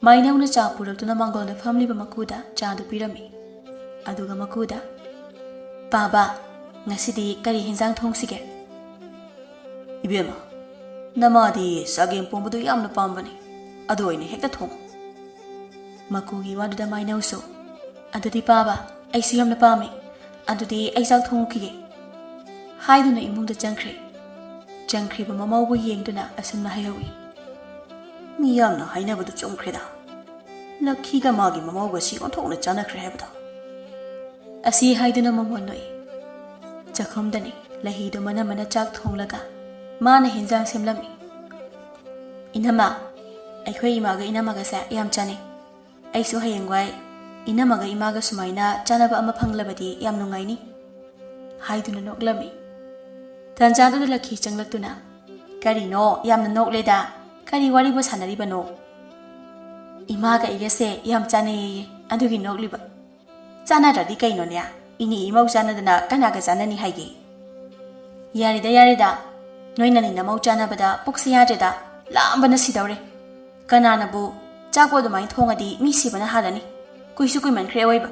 mainauna cha puratuna mangolda famliba makuda chadu pirami aduga makuda baba ngasidi kari hinjang thongsige ibema namadi sagem pombudu yamna pambani ꯑꯗꯨ ꯑꯣꯏꯅ ꯍꯦꯛꯇ ꯊꯣꯡꯉꯨ ꯃꯀꯨꯒꯤ ꯋꯥꯗꯨꯗ ꯃꯥꯏꯅꯧꯁꯨ ꯑꯗꯨꯗꯤ ꯄꯥꯕ ꯑꯩꯁꯨ ꯌꯥꯝꯅ ꯄꯥꯝꯃꯤ ꯑꯗꯨꯗꯤ ꯑꯩ ꯆꯥꯛ ꯊꯣꯡꯉꯨꯈꯤꯒꯦ ꯍꯥꯏꯗꯨꯅ ꯏꯃꯨꯡꯗ ꯆꯪꯈ꯭ꯔꯤꯕ ꯃꯃꯧꯕꯨ ꯌꯦꯡꯗꯨꯅ ꯑꯁꯨꯝꯅ ꯍꯥꯏꯍꯧꯏ ꯃꯤ ꯌꯥꯝꯅ ꯍꯥꯏꯅꯕꯗꯨ ꯆꯨꯝꯈ꯭ꯔꯦꯗ ꯂꯛꯈꯤꯒ ꯃꯥꯒꯤ ꯃꯃꯧꯒꯁꯤ ꯑꯣꯟꯊꯣꯛꯅ ꯆꯥꯟꯅꯈ꯭ꯔꯦ ꯍꯥꯏꯕꯗꯣ ꯑꯁꯤ ꯍꯥꯏꯗꯨꯅ ꯃꯃꯣꯟ ꯅꯣꯛꯏ ꯆꯥꯛꯈꯨꯝꯗꯅꯤ ꯂꯍꯤꯗꯨ ꯃꯅ ꯆꯥꯛ ꯊꯣꯡꯂꯒ ꯃꯥꯅ ꯍꯦꯟꯖꯥꯡ ꯁꯦꯝꯂꯝꯃꯤ ꯏꯅꯝꯃ ꯑꯩꯈꯣꯏ ꯏꯃꯥꯒ ꯏꯅꯝꯃꯒꯁꯦ ꯌꯥꯝ ꯆꯥꯅꯩ ꯑꯩꯁꯨ ꯍꯌꯦꯡꯋꯥꯏ ꯏꯅꯝꯃꯒ ꯏꯃꯥꯒ ꯁꯨꯃꯥꯏꯅ ꯆꯥꯅꯕ ꯑꯃ ꯐꯪꯂꯕꯗꯤ ꯌꯥꯝ ꯅꯨꯡꯉꯥꯏꯅꯤ ꯍꯥꯏꯗꯨꯅ ꯅꯣꯛꯂꯝꯃꯤ ꯇꯥꯟꯖꯥꯗꯨꯗ ꯂꯛꯈꯤ ꯆꯪꯂꯛꯇꯨꯅ ꯀꯔꯤꯅꯣ ꯌꯥꯝꯅ ꯅꯣꯛꯂꯦꯗ ꯀꯔꯤ ꯋꯥꯔꯤꯕꯨ ꯁꯥꯟꯅꯔꯤꯕꯅꯣ 이마가 이게세 얌 짜네 아두기 녹리바 짜나다디 까이노냐 이니 이마우 짜나드나 까나가 짜나니 하이기 야리다 너희는 나마우 짜나바다 복시야제다 람바나 시다우레 까나나부 짜고도 많이 통하디 미시바나 하라니 꾸이수 꾸이만 그래 와이바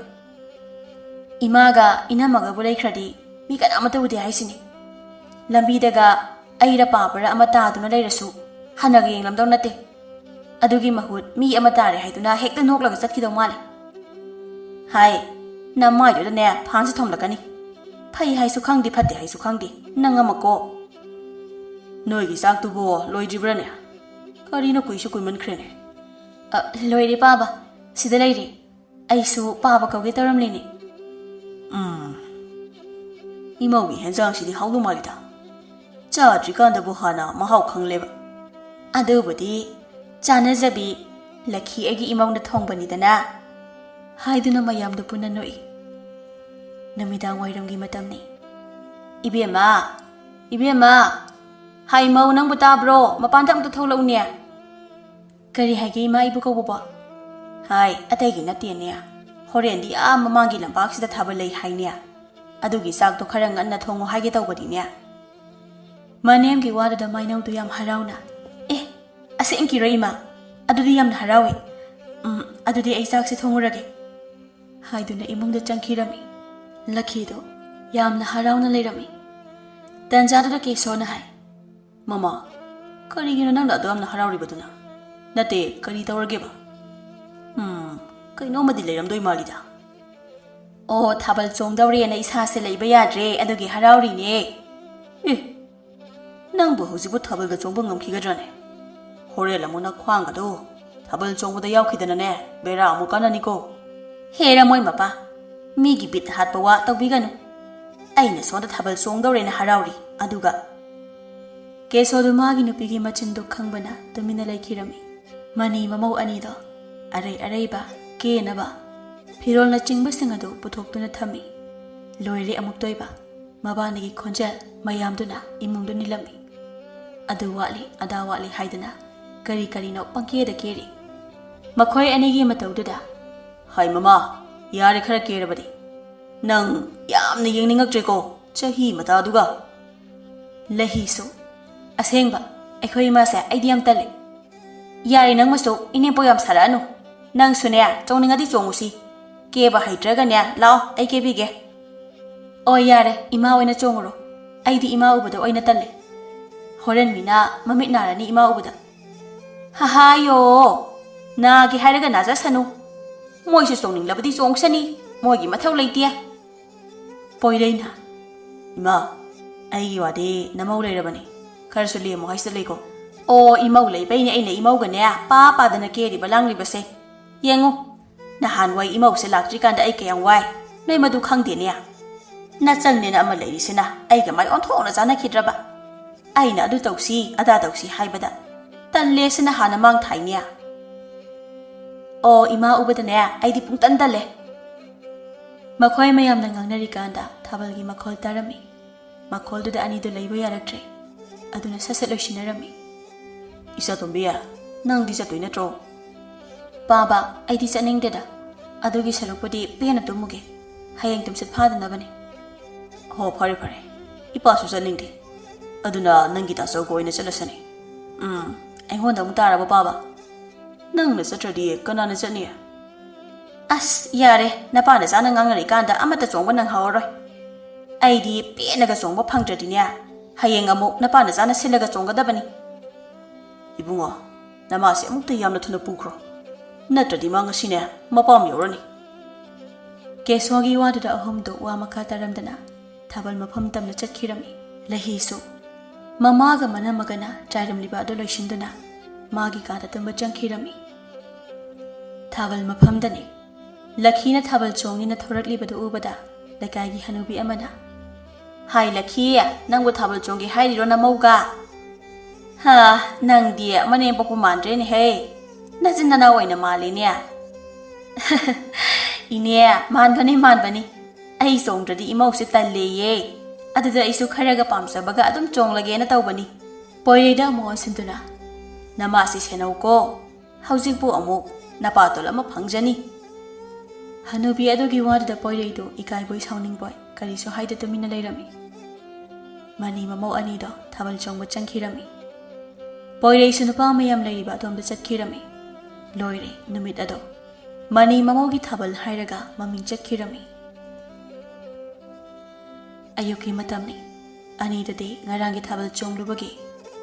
이마가 이나마가 보레이크라디 미가 아무도 우디 하이시니 람비다가 아이라 빠바라 아마타 아두나 레이라수 하나가 잉람도 나테 ꯑꯗꯨꯒꯤ ꯃꯍꯨꯠ ꯃꯤ ꯑꯃ ꯇꯥꯔꯦ ꯍꯥꯏꯗꯨꯅ ꯍꯦꯛꯇ ꯅꯣꯛꯂꯒ ꯆꯠꯈꯤꯗꯧ ꯃꯥꯜꯂꯦ ꯍꯥꯏ ꯅꯃꯥꯏꯗꯨꯗꯅꯦ ꯐꯥꯟꯁꯤ ꯊꯣꯝꯂꯛꯀꯅꯤ ꯐꯩ ꯍꯥꯏꯁꯨ ꯈꯪꯗꯦ ꯐꯠꯇꯦ ꯍꯥꯏꯁꯨ ꯈꯪꯗꯦ ꯅꯪ ꯑꯃꯀꯣ ꯅꯣꯏꯒꯤ ꯆꯥꯛꯇꯨꯕꯣ ꯂꯣꯏꯗ꯭ꯔꯤꯕ꯭ꯔꯅꯦ ꯀꯔꯤꯅꯣ ꯀꯨꯏꯁꯨ ꯀꯨꯏꯃꯟꯈ꯭ꯔꯦꯅꯦ ꯂꯣꯏꯔꯦ ꯄꯥꯕ ꯁꯤꯗ ꯂꯩꯔꯦ ꯑꯩꯁꯨ ꯄꯥꯕ ꯀꯧꯒꯦ ꯇꯧꯔꯝꯂꯤꯅꯦ ꯏꯃꯧꯒꯤ ꯍꯦꯟꯖꯥꯡꯁꯤꯗꯤ ꯍꯥꯎꯗꯧ ꯃꯥꯜꯂꯤꯗ ꯆꯥꯗ꯭ꯔꯤꯀꯥꯟꯗꯕꯨ ꯍꯥꯟꯅ ꯃꯍꯥꯎ ꯈꯪꯂꯦꯕ ꯑꯗꯨꯕꯨꯗꯤ ꯆꯥꯅꯖꯕꯤ ꯂꯛꯈꯤ ꯑꯩꯒꯤ ꯏꯃꯧꯅ ꯊꯣꯡꯕꯅꯤꯗꯅ ꯍꯥꯏꯗꯨꯅ ꯃꯌꯥꯝꯗꯨ ꯄꯨꯟꯅ ꯅꯣꯛꯏ ꯅꯨꯃꯤꯗꯥꯡ ꯋꯥꯏꯔꯝꯒꯤ ꯃꯇꯝꯅꯤ ꯏꯕꯦꯝꯃ ꯍꯥꯏꯃꯧ ꯅꯪꯕꯨ ꯇꯥꯕ꯭ꯔꯣ ꯃꯄꯥꯟꯗ ꯑꯝꯇ ꯊꯣꯛꯂꯛꯎꯅꯦ ꯀꯔꯤ ꯍꯥꯏꯒꯦ ꯏꯃꯥ ꯑꯩꯕꯨ ꯀꯧꯕꯕꯣ ꯍꯥꯏ ꯑꯇꯩꯒꯤ ꯅꯠꯇꯦꯅꯦ ꯍꯣꯔꯦꯟꯗꯤ ꯃꯃꯥꯡꯒꯤ ꯂꯝꯄꯥꯛꯁꯤꯗ ꯊꯥꯕꯜ ꯂꯩ ꯍꯥꯏꯅꯦ ꯑꯗꯨꯒꯤ ꯆꯥꯛꯇꯣ ꯈꯔ ꯉꯟꯅ ꯊꯣꯡꯉꯣ ꯍꯥꯏꯒꯦ ꯇꯧꯕꯅꯤꯅꯦ ꯃꯅꯦꯝꯒꯤ ꯋꯥꯗꯨꯗ ꯃꯥꯏꯅꯧꯗꯨ ꯌꯥꯝ ꯍꯔꯥꯎꯅ ꯑꯁꯦꯡꯀꯤꯔꯣ ꯏꯃꯥ ꯑꯗꯨꯗꯤ ꯌꯥꯝꯅ ꯍꯔꯥꯎꯏ ꯑꯗꯨꯗꯤ ꯑꯩ ꯆꯥꯛꯁꯦ ꯊꯣꯡꯉꯨꯔꯒꯦ ꯍꯥꯏꯗꯨꯅ ꯏꯃꯨꯡꯗ ꯆꯪꯈꯤꯔꯝꯃꯤ ꯂꯛꯈꯤꯗꯣ ꯌꯥꯝꯅ ꯍꯔꯥꯎꯅ ꯂꯩꯔꯝꯃꯤ ꯇꯥꯟꯖꯥꯗꯨꯗ ꯀꯦꯁꯣꯅ ꯍꯥꯏ ꯃꯃꯥ ꯀꯔꯤꯒꯤꯅꯣ ꯅꯪꯅ ꯑꯗꯨꯌꯥꯝꯅ ꯍꯔꯥꯎꯔꯤꯕꯗꯨꯅ ꯅꯠꯇꯦ ꯀꯔꯤ ꯇꯧꯔꯒꯦꯕ ꯀꯩꯅꯣꯝꯃꯗꯤ ꯂꯩꯔꯝꯗꯣꯏ ꯃꯥꯜꯂꯤꯗ ꯑꯣ ꯊꯥꯕꯜ ꯆꯣꯡꯗꯧꯔꯦꯅ ꯏꯁꯥꯁꯦ ꯂꯩꯕ ꯌꯥꯗ꯭ꯔꯦ ꯑꯗꯨꯒꯤ ꯍꯔꯥꯎꯔꯤꯅꯦ ꯅꯪꯕꯨ ꯍꯧꯖꯤꯛꯄꯨ ꯊꯥꯕꯜꯒ ꯆꯣꯡꯕ ꯉꯝꯈꯤꯒꯗ꯭ꯔꯅꯦ ꯍꯣꯔꯦꯟ ꯑꯃꯨꯛꯅ ꯈ꯭ꯋꯥꯡꯒꯗꯣ ꯊꯥꯕꯜ ꯆꯣꯡꯕꯗ ꯌꯥꯎꯈꯤꯗꯅꯅꯦ ꯕꯦꯔꯥ ꯑꯃꯨꯛ ꯀꯥꯟꯅꯅꯤꯀꯣ ꯍꯦꯔ ꯃꯣꯏ ꯃꯄꯥ ꯃꯤꯒꯤ ꯕꯤꯠ ꯍꯥꯠꯄ ꯋꯥ ꯇꯧꯕꯤꯒꯅꯨ ꯑꯩꯅ ꯁꯣꯟꯗ ꯊꯥꯕꯜ ꯆꯣꯡꯗꯧꯔꯦꯅ ꯍꯔꯥꯎꯔꯤ ꯑꯗꯨꯒ ꯀꯦꯁꯣꯗꯨ ꯃꯥꯒꯤ ꯅꯨꯄꯤꯒꯤ ꯃꯆꯤꯟꯗꯨ ꯈꯪꯕꯅ ꯇꯨꯃꯤꯟꯅ ꯂꯩꯈꯤꯔꯝꯃꯤ ꯃꯅꯤ ꯃꯃꯧ ꯑꯅꯤꯗꯣ ꯑꯔꯩꯕ ꯀꯦꯅꯕ ꯐꯤꯔꯣꯜꯅ ꯆꯤꯡꯕꯁꯤꯡ ꯑꯗꯨ ꯄꯨꯊꯣꯛꯇꯨꯅ ꯊꯝꯃꯤ ꯂꯣꯏꯔꯦ ꯑꯃꯨꯛ ꯇꯣꯏꯕ ꯃꯕꯥꯅꯤꯒꯤ ꯈꯣꯟꯖꯦꯜ ꯃꯌꯥꯝꯗꯨꯅ ꯏꯃꯨꯡꯗꯨ ꯅꯤꯜꯂꯝꯃꯤ ꯑꯗꯨ ꯋꯥꯠꯂꯤ ꯑꯗꯥ ꯋꯥꯠꯂꯤ ꯍꯥꯏꯗꯨꯅ ꯀꯔꯤꯅꯣ ꯄꯪꯀꯦꯗ ꯀꯦꯔꯤ ꯃꯈꯣꯏ ꯑꯅꯤꯒꯤ ꯃꯇꯧꯗꯨꯗ ꯍꯥꯏ ꯃꯃꯥ ꯌꯥꯔꯦ ꯈꯔ ꯀꯦꯔꯕꯗꯤ ꯅꯪ ꯌꯥꯝꯅ ꯌꯦꯡꯅꯤꯡꯉꯛꯇ꯭ꯔꯦꯀꯣ ꯆꯍꯤ ꯃꯇꯥꯗꯨꯒ ꯂꯍꯤꯁꯨ ꯑꯁꯦꯡꯕ ꯑꯩꯈꯣꯏ ꯏꯃꯥꯁꯦ ꯑꯩꯗꯤ ꯌꯥꯝ ꯇꯜꯂꯦ ꯌꯥꯔꯦ ꯅꯪꯃꯁꯨ ꯏꯅꯦꯝꯄꯣ ꯌꯥꯝ ꯁꯥꯔꯛꯑꯅꯨ ꯅꯪꯁꯨꯅꯦ ꯆꯣꯡꯅꯤꯡꯉꯗꯤ ꯆꯣꯡꯉꯨꯁꯤ ꯀꯦꯕ ꯍꯩꯇ꯭ꯔꯒꯅꯦ ꯂꯥꯛꯑꯣ ꯑꯩ ꯀꯦꯕꯤꯒꯦ ꯑꯣ ꯌꯥꯔꯦ ꯏꯃꯥ ꯑꯣꯏꯅ ꯆꯣꯡꯉꯨꯔꯣ ꯑꯩꯗꯤ ꯏꯃꯥ ꯎꯕꯗ ꯑꯣꯏꯅ ꯇꯜꯂꯦ ꯍꯣꯔꯦꯟ ꯃꯤꯅ ꯃꯃꯤꯠ ꯅꯥꯔꯅꯤ ꯏꯃꯥ ꯎꯕꯗ 하하요 나게 하려가 나자사노 모이수 쫑닝라부디 쫑사니 모이기 마타우 레이티야 보이레이나 이마 아이기 와디 나마우 레이라바니 카르솔리 모 하이스 레이고 오 이마우 레이베이니 아이네 이마우가네 빠빠다나 케리바 랑리바세 ꯌꯦꯡꯉꯨ ꯅꯍꯥꯟꯋꯥꯏ ꯏꯃꯧꯁꯦ ꯂꯥꯛꯇ꯭ꯔꯤꯀꯥꯟꯗ ꯑꯩ ꯀꯌꯥꯝ ꯋꯥꯏ ꯅꯣꯏ ꯃꯗꯨ ꯈꯪꯗꯦꯅꯦ ꯅꯆꯟꯅꯦꯅ ꯑꯃ ꯂꯩꯔꯤꯁꯤꯅ ꯑꯩꯒ ꯃꯥꯏ ꯑꯣꯟꯊꯣꯛꯅ ꯆꯥꯟꯅꯈꯤꯗ꯭ꯔꯕ ꯑꯩꯅ ꯑꯗꯨ ꯇꯧꯁꯤ ꯑꯗꯥ ꯇꯧꯁꯤ ꯍꯥꯏꯕꯗ ꯇꯜꯂꯦꯁꯤꯅ ꯍꯥꯟꯅ ꯃꯥꯡ ꯊꯥꯏꯅꯦ ꯑꯣ ꯏꯃꯥ ꯎꯕꯗꯅꯦ ꯑꯩꯗꯤ ꯄꯨꯡꯇꯟ ꯇꯜꯂꯦ ꯃꯈꯣꯏ ꯃꯌꯥꯝꯅ ꯉꯥꯡꯅꯔꯤꯀꯥꯟꯗ ꯊꯥꯕꯜꯒꯤ ꯃꯈꯣꯜ ꯇꯥꯔꯝꯃꯤ ꯃꯈꯣꯜꯗꯨꯗ ꯑꯅꯤꯗꯨ ꯂꯩꯕ ꯌꯥꯔꯛꯇ꯭ꯔꯦ ꯑꯗꯨꯅ ꯁꯠ ꯂꯣꯏꯁꯤꯟꯅꯔꯝꯃꯤ ꯏꯆꯥꯇꯣꯝꯕꯤ ꯅꯪꯗꯤ ꯆꯠꯇꯣꯏ ꯅꯠꯇ꯭ꯔꯣ ꯄꯥꯕ ꯑꯩꯗꯤ ꯆꯠꯅꯤꯡꯗꯦꯗ ꯑꯗꯨꯒꯤ ꯁꯔꯨꯛꯄꯨꯗꯤ ꯄꯦꯟꯅ ꯇꯨꯝꯃꯨꯒꯦ ꯍꯌꯦꯡ ꯇꯨꯝꯁꯤꯠ ꯐꯥꯗꯅꯕꯅꯤ ꯍꯣ ꯐꯔꯦ ꯏꯄꯥꯁꯨ ꯆꯠꯅꯤꯡꯗꯦ ꯑꯗꯨꯅ ꯅꯪꯒꯤ ꯇꯥꯆꯧꯒ ꯑꯣꯏꯅ ꯆꯠꯂꯁꯅꯤ ꯑꯩꯉꯣꯟꯗ ꯑꯃꯨꯛ ꯇꯥꯔꯕ ꯄꯥꯕ ꯅꯪꯅ ꯆꯠꯇ꯭ꯔꯗꯤ ꯀꯅꯥꯅ ꯆꯠꯅꯤ ꯑꯁ ꯌꯥꯔꯦ ꯅꯄꯥꯅ ꯆꯥꯅ ꯉꯥꯡꯅꯔꯤꯀꯥꯟꯗ ꯑꯃꯠꯇ ꯆꯣꯡꯕ ꯅꯪꯍꯧꯔꯔꯣꯏ ꯑꯩꯗꯤ ꯄꯦꯟꯅꯒ ꯆꯣꯡꯕ ꯐꯪꯗ꯭ꯔꯗꯤꯅꯦ ꯍꯌꯦꯡ ꯑꯃꯨꯛ ꯅꯄꯥꯅ ꯆꯥꯅ ꯁꯤꯜꯂꯒ ꯆꯣꯡꯒꯗꯕꯅꯤ ꯏꯕꯨꯡꯉꯣ ꯅꯃꯥꯁꯦ ꯑꯃꯨꯛꯇ ꯌꯥꯝꯅ ꯊꯨꯅ ꯄꯨꯈ꯭ꯔꯣ ꯅꯠꯇ꯭ꯔꯗꯤ ꯃꯥ ꯉꯁꯤꯅꯦ ꯃꯄꯥꯝ ꯌꯧꯔꯅꯤ ꯀꯦꯁꯣꯒꯤ ꯋꯥꯗꯨꯗ ꯑꯍꯨꯝꯗꯨ ꯋꯥ ꯃꯈꯥ ꯇꯥꯔꯝꯗꯅ ꯊꯥꯕꯜ ꯃꯐꯝ ꯇꯝꯅ ꯆꯠꯈꯤꯔꯝꯃꯤ ꯂꯍꯤꯁꯨ ꯃꯃꯥꯒ ꯃꯅꯝꯃꯒꯅ ꯆꯥꯏꯔꯝꯂꯤꯕ ꯑꯗꯨ ꯂꯣꯏꯁꯤꯟꯗꯨꯅ ꯃꯥꯒꯤ ꯀꯥꯗ ꯇꯨꯝꯕ ꯆꯪꯈꯤꯔꯝꯃꯤ ꯊꯥꯕꯜ ꯃꯐꯝꯗꯅꯤ ꯂꯛꯈꯤꯅ ꯊꯥꯕꯜ ꯆꯣꯡꯅꯤꯅ ꯊꯧꯔꯛꯂꯤꯕꯗꯨ ꯎꯕꯗ ꯂꯩꯀꯥꯏꯒꯤ ꯍꯅꯨꯕꯤ ꯑꯃꯅ ꯍꯥꯏ ꯂꯛꯈꯤ ꯅꯪꯕꯨ ꯊꯥꯕꯜ ꯆꯣꯡꯒꯦ ꯍꯥꯏꯔꯤꯔꯣ ꯅꯃꯧꯒ ꯍꯥ ꯅꯪꯗꯤ ꯃꯅꯦꯝ ꯄꯣꯛꯄ ꯃꯥꯟꯗ꯭ꯔꯦꯅꯦꯍꯦ ꯅꯆꯤꯟ ꯅꯅꯥꯎ ꯑꯣꯏꯅ ꯃꯥꯜꯂꯤꯅꯦ ꯏꯅꯦ ꯃꯥꯟꯕꯅꯤ ꯑꯩ ꯆꯣꯡꯗ꯭ꯔꯗꯤ ꯏꯃꯧꯁꯦ ꯇꯜꯂꯦꯌꯦ ꯑꯗꯨꯗ ꯑꯩꯁꯨ ꯈꯔꯒ ꯄꯥꯝꯖꯕꯒ ꯑꯗꯨꯝ ꯆꯣꯡꯂꯒꯦꯅ ꯇꯧꯕꯅꯤ ꯄꯣꯏꯔꯩꯗ ꯑꯃꯨꯛ ꯑꯣꯟꯁꯤꯟꯗꯨꯅ ꯅꯃꯥꯁꯤ ꯁꯦꯟꯅꯧꯀꯣ ꯍꯧꯖꯤꯛꯄꯨ ꯑꯃꯨꯛ ꯅꯄꯥꯇꯣꯜ ꯑꯃ ꯐꯪꯖꯅꯤ ꯍꯅꯨꯕꯤ ꯑꯗꯨꯒꯤ ꯋꯥꯗꯨꯗ ꯄꯣꯏꯔꯩꯗꯨ ꯏꯀꯥꯏꯕꯣꯏ ꯁꯥꯎꯅꯤꯡꯕꯣꯏ ꯀꯔꯤꯁꯨ ꯍꯥꯏꯗ ꯇꯨꯃꯤꯟꯅ ꯂꯩꯔꯝꯃꯤ ꯃꯅꯤ ꯃꯃꯧ ꯑꯅꯤꯗꯣ ꯊꯥꯕꯜ ꯆꯣꯡꯕ ꯆꯪꯈꯤꯔꯝꯃꯤ ꯄꯣꯏꯔꯩꯁꯨ ꯅꯨꯄꯥ ꯃꯌꯥꯝ ꯂꯩꯔꯤꯕ ꯑꯗꯣꯝꯗ ꯆꯠꯈꯤꯔꯝꯃꯤ ꯂꯣꯏꯔꯦ ꯅꯨꯃꯤꯠ ꯑꯗꯣ ꯃꯅꯤ ꯃꯃꯧꯒꯤ ꯊꯥꯕꯜ ꯍꯥꯏꯔꯒ ꯃꯃꯤꯡ ꯆꯠꯈꯤꯔꯝꯃꯤ ꯑꯌꯨꯛꯀꯤ ꯃꯇꯝꯅꯤ ꯑꯅꯤꯗꯨꯗꯤ ꯉꯔꯥꯡꯒꯤ ꯊꯥꯕꯜ ꯆꯣꯡꯂꯨꯕꯒꯤ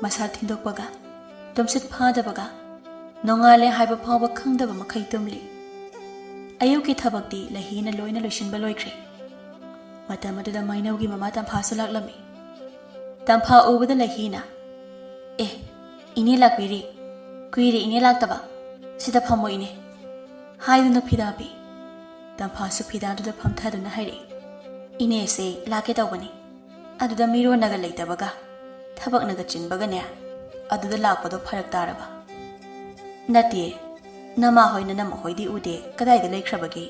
ꯃꯁꯥ ꯊꯤꯟꯗꯣꯛꯄꯒ ꯇꯨꯝꯁꯤꯠ ꯐꯥꯗꯕꯒ ꯅꯣꯡꯉꯥꯜꯂꯦ ꯍꯥꯏꯕ ꯐꯥꯎꯕ ꯈꯪꯗꯕ ꯃꯈꯩ ꯇꯨꯝꯂꯤ ꯑꯌꯨꯛꯀꯤ ꯊꯕꯛꯇꯤ ꯂꯍꯤꯅ ꯂꯣꯏꯅ ꯂꯣꯏꯁꯤꯟꯕ ꯂꯣꯏꯈ꯭ꯔꯦ ꯃꯇꯝ ꯑꯗꯨꯗ ꯃꯥꯏꯅꯧꯒꯤ ꯃꯃꯥ ꯇꯝꯐꯥꯁꯨ ꯂꯥꯛꯂꯝꯃꯤ ꯇꯝꯐꯥ ꯎꯕꯗ ꯂꯍꯤꯅ ꯏꯅꯦ ꯂꯥꯛꯄꯤꯔꯤ ꯀꯨꯏꯔꯦ ꯏꯅꯦ ꯂꯥꯛꯇꯕ ꯁꯤꯗ ꯐꯝꯃꯣ ꯏꯅꯦ ꯍꯥꯏꯗꯨꯅ ꯐꯤꯗꯥ ꯄꯤ ꯇꯝꯐꯥꯁꯨ ꯐꯤꯗꯥꯗꯨꯗ ꯐꯝꯊꯗꯨꯅ ꯍꯥꯏꯔꯛꯏ ꯏꯅꯦꯁꯦ ꯂꯥꯛꯀꯦ ꯇꯧꯕꯅꯤ ꯑꯗꯨꯗ ꯃꯤꯔꯣꯟꯅꯒ ꯂꯩꯇꯕꯒ ꯊꯕꯛꯅꯒ ꯆꯤꯟꯕꯒꯅꯦ ꯑꯗꯨꯗ ꯂꯥꯛꯄꯗꯣ ꯐꯔꯛ ꯇꯥꯔꯕ ꯅꯠꯇꯦ ꯅꯃꯥ ꯍꯣꯏ ꯅꯅꯝꯃ ꯍꯣꯏꯗꯤ ꯎꯗꯦ ꯀꯗꯥꯏꯗ ꯂꯩꯈ꯭ꯔꯕꯒꯦ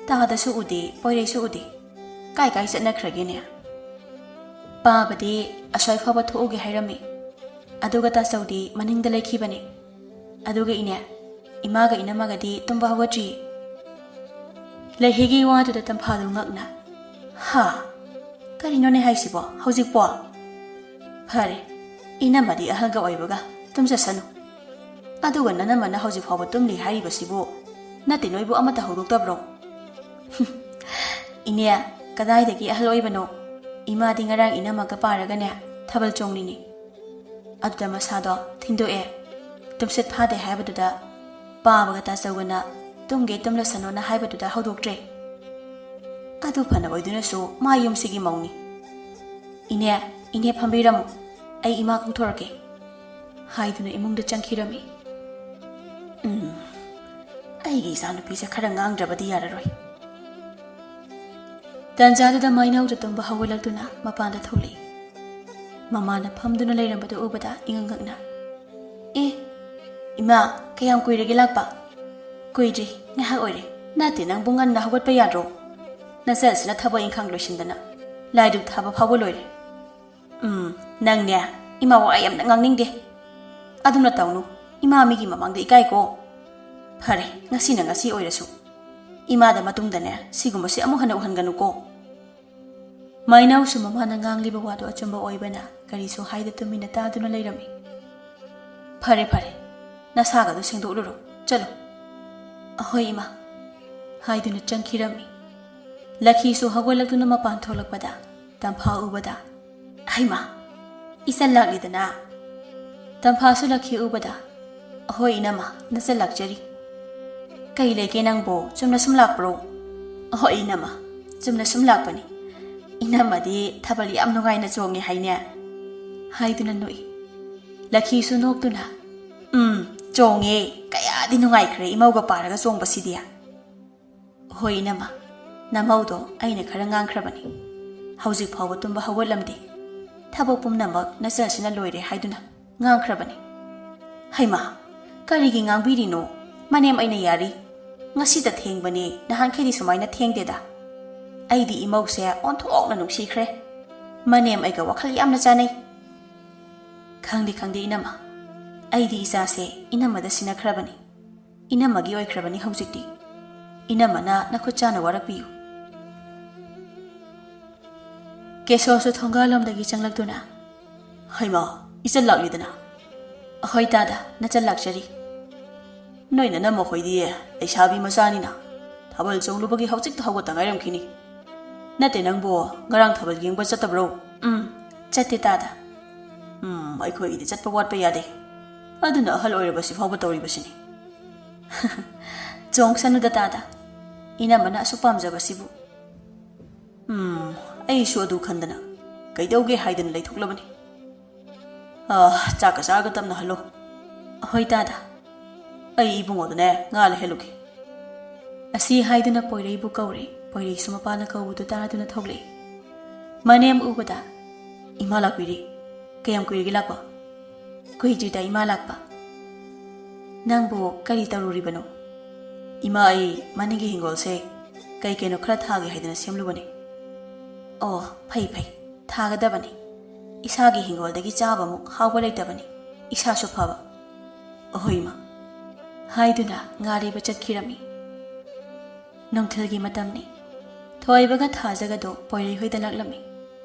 ꯇꯥꯗꯁꯨ ꯎꯗꯦ ꯄꯣꯏꯔꯩꯁꯨ ꯎꯗꯦ ꯀꯥꯏ ꯆꯠꯅꯈ꯭ꯔꯒꯦꯅꯦ ꯄꯥꯕꯗꯤ ꯑꯁ꯭ꯋꯥꯏ ꯐꯥꯎꯕ ꯊꯣꯛꯎꯒꯦ ꯍꯥꯏꯔꯝꯃꯤ ꯑꯗꯨꯒ ꯇꯥꯆꯧꯗꯤ ꯃꯅꯤꯡꯗ ꯂꯩꯈꯤꯕꯅꯤ ꯑꯗꯨꯒ ꯏꯅꯦ ꯏꯃꯥꯒ ꯏꯅꯝꯃꯒꯗꯤ ꯇꯨꯝꯕ ꯍꯧꯒꯠꯇ꯭ꯔꯤꯌꯦ ꯂꯩꯍꯤꯒꯤ ꯋꯥꯗꯨꯗ ꯇꯝꯐꯥꯗꯨ ꯉꯛꯅ ꯍꯥ ꯀꯔꯤꯅꯣꯅꯦ ꯍꯥꯏꯁꯤꯕꯣ ꯍꯧꯖꯤꯛꯄꯣ ꯐꯔꯦ ꯏꯅꯝꯃꯗꯤ ꯑꯍꯜꯒ ꯑꯣꯏꯕꯒ ꯇꯨꯝꯖꯁꯅꯨ ꯑꯗꯨꯒ ꯅꯅꯝꯃꯅ ꯍꯧꯖꯤꯛ ꯐꯥꯎꯕ ꯇꯨꯝꯂꯤ ꯍꯥꯏꯔꯤꯕꯁꯤꯕꯨ ꯅꯠꯇꯦ ꯅꯣꯏꯕꯨ ꯑꯃꯠꯇ ꯍꯧꯗꯣꯛꯇꯕ꯭ꯔꯣ ꯏꯅꯦ ꯀꯗꯥꯏꯗꯒꯤ ꯑꯍꯜ ꯑꯣꯏꯕꯅꯣ ꯏꯃꯥꯗꯤ ꯉꯔꯥꯡ ꯏꯅꯝꯃꯒ ꯄꯥꯔꯒꯅꯦ ꯊꯥꯕꯜ ꯆꯣꯡꯂꯤꯅꯤ ꯑꯗꯨꯗ ꯃꯁꯥꯗꯣ ꯊꯤꯟꯗꯣꯛꯑꯦ ꯇꯨꯝꯁꯤꯠ ꯐꯥꯗꯦ ꯍꯥꯏꯕꯗꯨꯗ ꯄꯥꯕꯒ ꯇꯥꯆꯧꯒꯅ ꯇꯨꯝꯒꯦ ꯇꯨꯝꯂꯁꯅꯣꯅ ꯍꯥꯏꯕꯗꯨꯗ ꯍꯧꯗꯣꯛꯇ꯭ꯔꯦ ꯑꯗꯨ ꯐꯅ ꯑꯣꯏꯗꯨꯅꯁꯨ ꯃꯥ ꯌꯨꯝꯁꯤꯒꯤ ꯃꯧꯅꯤ ꯏꯅꯦ ꯐꯝꯕꯤꯔꯝꯃꯨ ꯑꯩ ꯏꯃꯥ ꯀꯧꯊꯣꯔꯛꯀꯦ ꯍꯥꯏꯗꯨꯅ ꯏꯃꯨꯡꯗ ꯆꯪꯈꯤꯔꯝꯃꯤ ꯑꯩꯒꯤ ꯏꯆꯥꯅꯨꯄꯤꯁꯦ ꯈꯔ ꯉꯥꯡꯗ꯭ꯔꯕꯗꯤ ꯌꯥꯔꯔꯣꯏ ꯇꯟꯖꯥꯗꯨꯗ ꯃꯥꯏꯅꯧꯗ ꯇꯨꯝꯕ ꯍꯧꯒꯠꯂꯛꯇꯨꯅ ꯃꯄꯥꯟꯗ ꯊꯣꯛꯂꯛꯏ ꯃꯃꯥꯅ ꯐꯝꯗꯨꯅ ꯂꯩꯔꯝꯕꯗꯨ ꯎꯕꯗ ꯏꯉꯛꯉꯛꯅ ꯏꯃꯥ ꯀꯌꯥꯝ ꯀꯨꯏꯔꯒꯦ ꯂꯥꯛꯄ ꯀꯨꯏꯗ꯭ꯔꯤ ꯉꯥꯏꯍꯥꯛ ꯑꯣꯏꯔꯦ ꯅꯠꯇꯦ ꯅꯪꯕꯨ ꯉꯟꯅ ꯍꯧꯒꯠꯄ ꯌꯥꯗ꯭ꯔꯣ ꯅꯆꯜꯁꯤꯅ ꯊꯕꯛ ꯏꯪꯈꯥꯡ ꯂꯣꯏꯁꯤꯟꯗꯅ ꯂꯥꯏꯗꯨꯛ ꯊꯥꯕ ꯐꯥꯎꯕ ꯂꯣꯏꯔꯦ ꯅꯪꯅꯦ ꯏꯃꯥ ꯋꯥ ꯌꯥꯝꯅ ꯉꯥꯡꯅꯤꯡꯗꯦ ꯑꯗꯨꯅ ꯇꯧꯅꯨ ꯏꯃꯥ ꯃꯤꯒꯤ ꯃꯃꯥꯡꯗ ꯏꯀꯥꯏꯀꯣ ꯐꯔꯦ ꯉꯁꯤꯅ ꯉꯁꯤ ꯑꯣꯏꯔꯁꯨ ꯏꯃꯥꯗ ꯃꯇꯨꯡꯗꯅꯦ ꯁꯤꯒꯨꯝꯕꯁꯦ ꯑꯃꯨꯛ ꯍꯟꯅ ꯎꯍꯟꯒꯅꯨꯀꯣ ꯃꯥꯏꯅꯥꯎꯁꯨ ꯃꯃꯥꯅ ꯉꯥꯡꯂꯤꯕ ꯋꯥꯗꯨ ꯑꯆꯨꯝꯕ ꯑꯣꯏꯕꯅ ꯀꯔꯤꯁꯨ ꯍꯥꯏꯗ ꯇꯨꯃꯤꯟꯅ ꯇꯥꯗꯨꯅ ꯂꯩꯔꯝꯃꯤ ꯐꯔꯦ ꯅꯁꯥꯒꯗꯨ ꯁꯦꯡꯗꯣꯛꯂꯨꯔꯣ ꯆꯠꯂꯣ ꯑꯍꯣꯏ ꯏꯃꯥ ꯍꯥꯏꯗꯨꯅ ꯆꯪꯈꯤꯔꯝꯃꯤ ꯂꯛꯈꯤꯁꯨ ꯍꯧꯒꯠꯂꯛꯇꯨꯅ ꯃꯄꯥꯟ ꯊꯣꯛꯂꯛꯄꯗ ꯇꯝꯐꯥ ꯎꯕꯗ ꯍꯩꯃꯥ ꯏꯆꯜ ꯂꯥꯛꯂꯤꯗꯅ ꯇꯝꯐꯥꯁꯨ ꯂꯛꯈꯤ ꯎꯕꯗ ꯑꯍꯣꯏ ꯏꯅꯝꯃ ꯅꯆꯜ ꯂꯥꯛꯆꯔꯤ ꯀꯩ ꯂꯩꯒꯦ ꯅꯪꯕꯣ ꯆꯨꯝꯅ ꯁꯨꯝ ꯂꯥꯛꯄ꯭ꯔꯣ ꯑꯍꯣꯏ ꯏꯅꯝꯃ ꯆꯨꯝꯅ ꯁꯨꯝ ꯂꯥꯛꯄꯅꯤ ꯏꯅꯝꯃꯗꯤ ꯊꯥꯕꯜ ꯌꯥꯝ ꯅꯨꯡꯉꯥꯏꯅ ꯆꯣꯡꯉꯦ ꯍꯥꯏꯅꯦ ꯍꯥꯏꯗꯨꯅ ꯅꯣꯛꯏ ꯂꯛꯈꯤꯁꯨ ꯅꯣꯛꯇꯨꯅ ꯆꯣꯡꯉꯦ ꯀꯌꯥꯗꯤ ꯅꯨꯡꯉꯥꯏꯈ꯭ꯔꯦ ꯏꯃꯧꯒ ꯄꯥꯔꯒ ꯆꯣꯡꯕꯁꯤꯗꯤ ꯍꯣꯏ ꯏꯅꯝꯃ ꯅꯃꯧꯗꯣ ꯑꯩꯅ ꯈꯔ ꯉꯥꯡꯈ꯭ꯔꯕꯅꯤ ꯍꯧꯖꯤꯛ ꯐꯥꯎꯕ ꯇꯨꯝꯕ ꯍꯧꯒꯠꯂꯝꯗꯦ ꯊꯕꯛ ꯄꯨꯝꯅꯃꯛ ꯅꯆꯜꯁꯤꯅ ꯂꯣꯏꯔꯦ ꯍꯥꯏꯗꯨꯅ ꯉꯥꯡꯈ꯭ꯔꯕꯅꯤ ꯍꯩꯃꯥ ꯀꯔꯤꯒꯤ ꯉꯥꯡꯕꯤꯔꯤꯅꯣ ꯃꯅꯦꯝ ꯑꯩꯅ ꯌꯥꯔꯤ ꯉꯁꯤꯗ ꯊꯦꯡꯕꯅꯦ ꯅꯍꯥꯟꯈꯩꯗꯤ ꯁꯨꯃꯥꯏꯅ ꯊꯦꯡꯗꯦꯗ ꯑꯩꯗꯤ ꯏꯃꯧꯁꯦ ꯑꯣꯟꯊꯣꯛꯅ ꯅꯨꯡꯁꯤꯈ꯭ꯔꯦ ꯃꯅꯦꯝ ꯑꯩꯒ ꯋꯥꯈꯜ ꯌꯥꯝꯅ ꯆꯥꯅꯩ ꯈꯪꯗꯦ ꯏꯅꯝꯃ ꯑꯩꯗꯤ ꯏꯆꯥꯁꯦ ꯏꯅꯝꯃꯗ ꯁꯤꯟꯅꯈ꯭ꯔꯕꯅꯤ ꯏꯅꯝꯃꯒꯤ ꯑꯣꯏꯈ꯭ꯔꯕꯅꯤ ꯍꯧꯖꯤꯛꯇꯤ ꯏꯅꯝꯃꯅ ꯅꯈꯨꯠ ꯆꯥꯅ ꯋꯥꯔꯛꯄꯤꯌꯨ ꯀꯦꯁꯣꯁꯨ ꯊꯣꯡꯒꯥꯜꯂꯣꯝꯗꯒꯤ ꯆꯪꯂꯛꯇꯨꯅ ꯍꯩꯃꯥ ꯏꯆꯜ ꯂꯥꯛꯂꯤꯗꯅ ꯑꯍꯣꯏ ꯇꯥꯗ ꯅꯆꯜ ꯂꯥꯛꯆꯔꯤ ꯅꯣꯏ ꯅꯅꯝꯃ ꯍꯣꯏꯗꯤ ꯂꯩꯁꯥꯕꯤ ꯃꯆꯥꯅꯤꯅ ꯊꯥꯕꯜ ꯆꯣꯡꯂꯨꯕꯒꯤ ꯍꯧꯖꯤꯛꯇ ꯍꯧꯒꯠꯇ ꯉꯥꯏꯔꯝꯈꯤꯅꯤ ꯅꯠꯇꯦ ꯅꯪꯕꯨ ꯉꯔꯥꯡ ꯊꯥꯕꯜ ꯌꯦꯡꯕ ꯆꯠꯇꯕ꯭ꯔꯣ ꯆꯠꯇꯦ ꯇꯥꯗ ꯑꯩꯈꯣꯏꯒꯤꯗꯤ ꯆꯠꯄ ꯋꯥꯠꯄ ꯌꯥꯗꯦ ꯑꯗꯨꯅ ꯑꯍꯜ ꯑꯣꯏꯔꯕꯁꯤ ꯐꯥꯎꯕ ꯇꯧꯔꯤꯕꯁꯤꯅꯤ ꯆꯣꯡꯁꯅꯨꯗ ꯇꯥꯗ ꯏꯅꯝꯕꯅ ꯑꯁꯨꯛ ꯄꯥꯝꯖꯕꯁꯤꯕꯨ ꯑꯩꯁꯨ ꯑꯗꯨ ꯈꯟꯗꯅ ꯀꯩꯗꯧꯒꯦ ꯍꯥꯏꯗꯅ ꯂꯩꯊꯣꯛꯂꯕꯅꯤ ꯆꯥꯛꯀ ꯆꯥꯔꯒ ꯇꯞꯅ ꯍꯜꯂꯣ ꯍꯣꯏ ꯇꯥꯗ ꯑꯩ ꯏꯕꯨꯡꯉꯣꯗꯅꯦ ꯉꯥ ꯂꯩꯍꯜꯂꯨꯒꯦ ꯑꯁꯤ ꯍꯥꯏꯗꯨꯅ ꯄꯣꯏꯔꯩꯕꯨ ꯀꯧꯔꯦ ꯄꯣꯏꯔꯩꯁꯨ ꯃꯄꯥꯅ ꯀꯧꯕꯗꯨ ꯇꯥꯗꯨꯅ ꯊꯣꯛꯂꯛꯏ ꯃꯅꯦꯝ ꯎꯕꯗ ꯏꯃꯥ ꯂꯥꯛꯄꯤꯔꯤ ꯀꯌꯥꯝ ꯀꯨꯏꯔꯒꯦ ꯂꯥꯛꯄ ꯀꯨꯏꯗ꯭ꯔꯤꯗ ꯏꯃꯥ ꯂꯥꯛꯄ ꯅꯪꯕꯨ ꯀꯔꯤ ꯇꯧꯔꯨꯔꯤꯕꯅꯣ ꯏꯃꯥ ꯑꯩ ꯃꯅꯤꯡꯒꯤ ꯍꯤꯡꯒꯣꯜꯁꯦ ꯀꯩ ꯀꯩꯅꯣ ꯈꯔ ꯊꯥꯒꯦ ꯍꯥꯏꯗꯅ ꯁꯦꯝꯂꯨꯕꯅꯤ ꯑꯣ ꯐꯩ ꯐꯩ ꯊꯥꯒꯗꯕꯅꯤ ꯏꯁꯥꯒꯤ ꯍꯤꯡꯒꯣꯜꯗꯒꯤ ꯆꯥꯕꯃꯨꯛ ꯍꯥꯎꯕ ꯂꯩꯇꯕꯅꯤ ꯏꯁꯥꯁꯨ ꯐꯕ ꯑꯍꯣꯏ ꯏꯃꯥ ꯍꯥꯏꯗꯨꯅ ꯉꯥꯔꯤꯕ ꯆꯠꯈꯤꯔꯝꯃꯤ ꯅꯨꯡꯊꯤꯜꯒꯤ ꯃꯇꯝꯅꯤ ꯊꯣꯏꯕꯒ ꯊꯥꯖꯒꯗꯣ ꯄꯣꯏꯔꯩꯍꯣꯏꯗ ꯅꯛꯂꯝꯃꯤ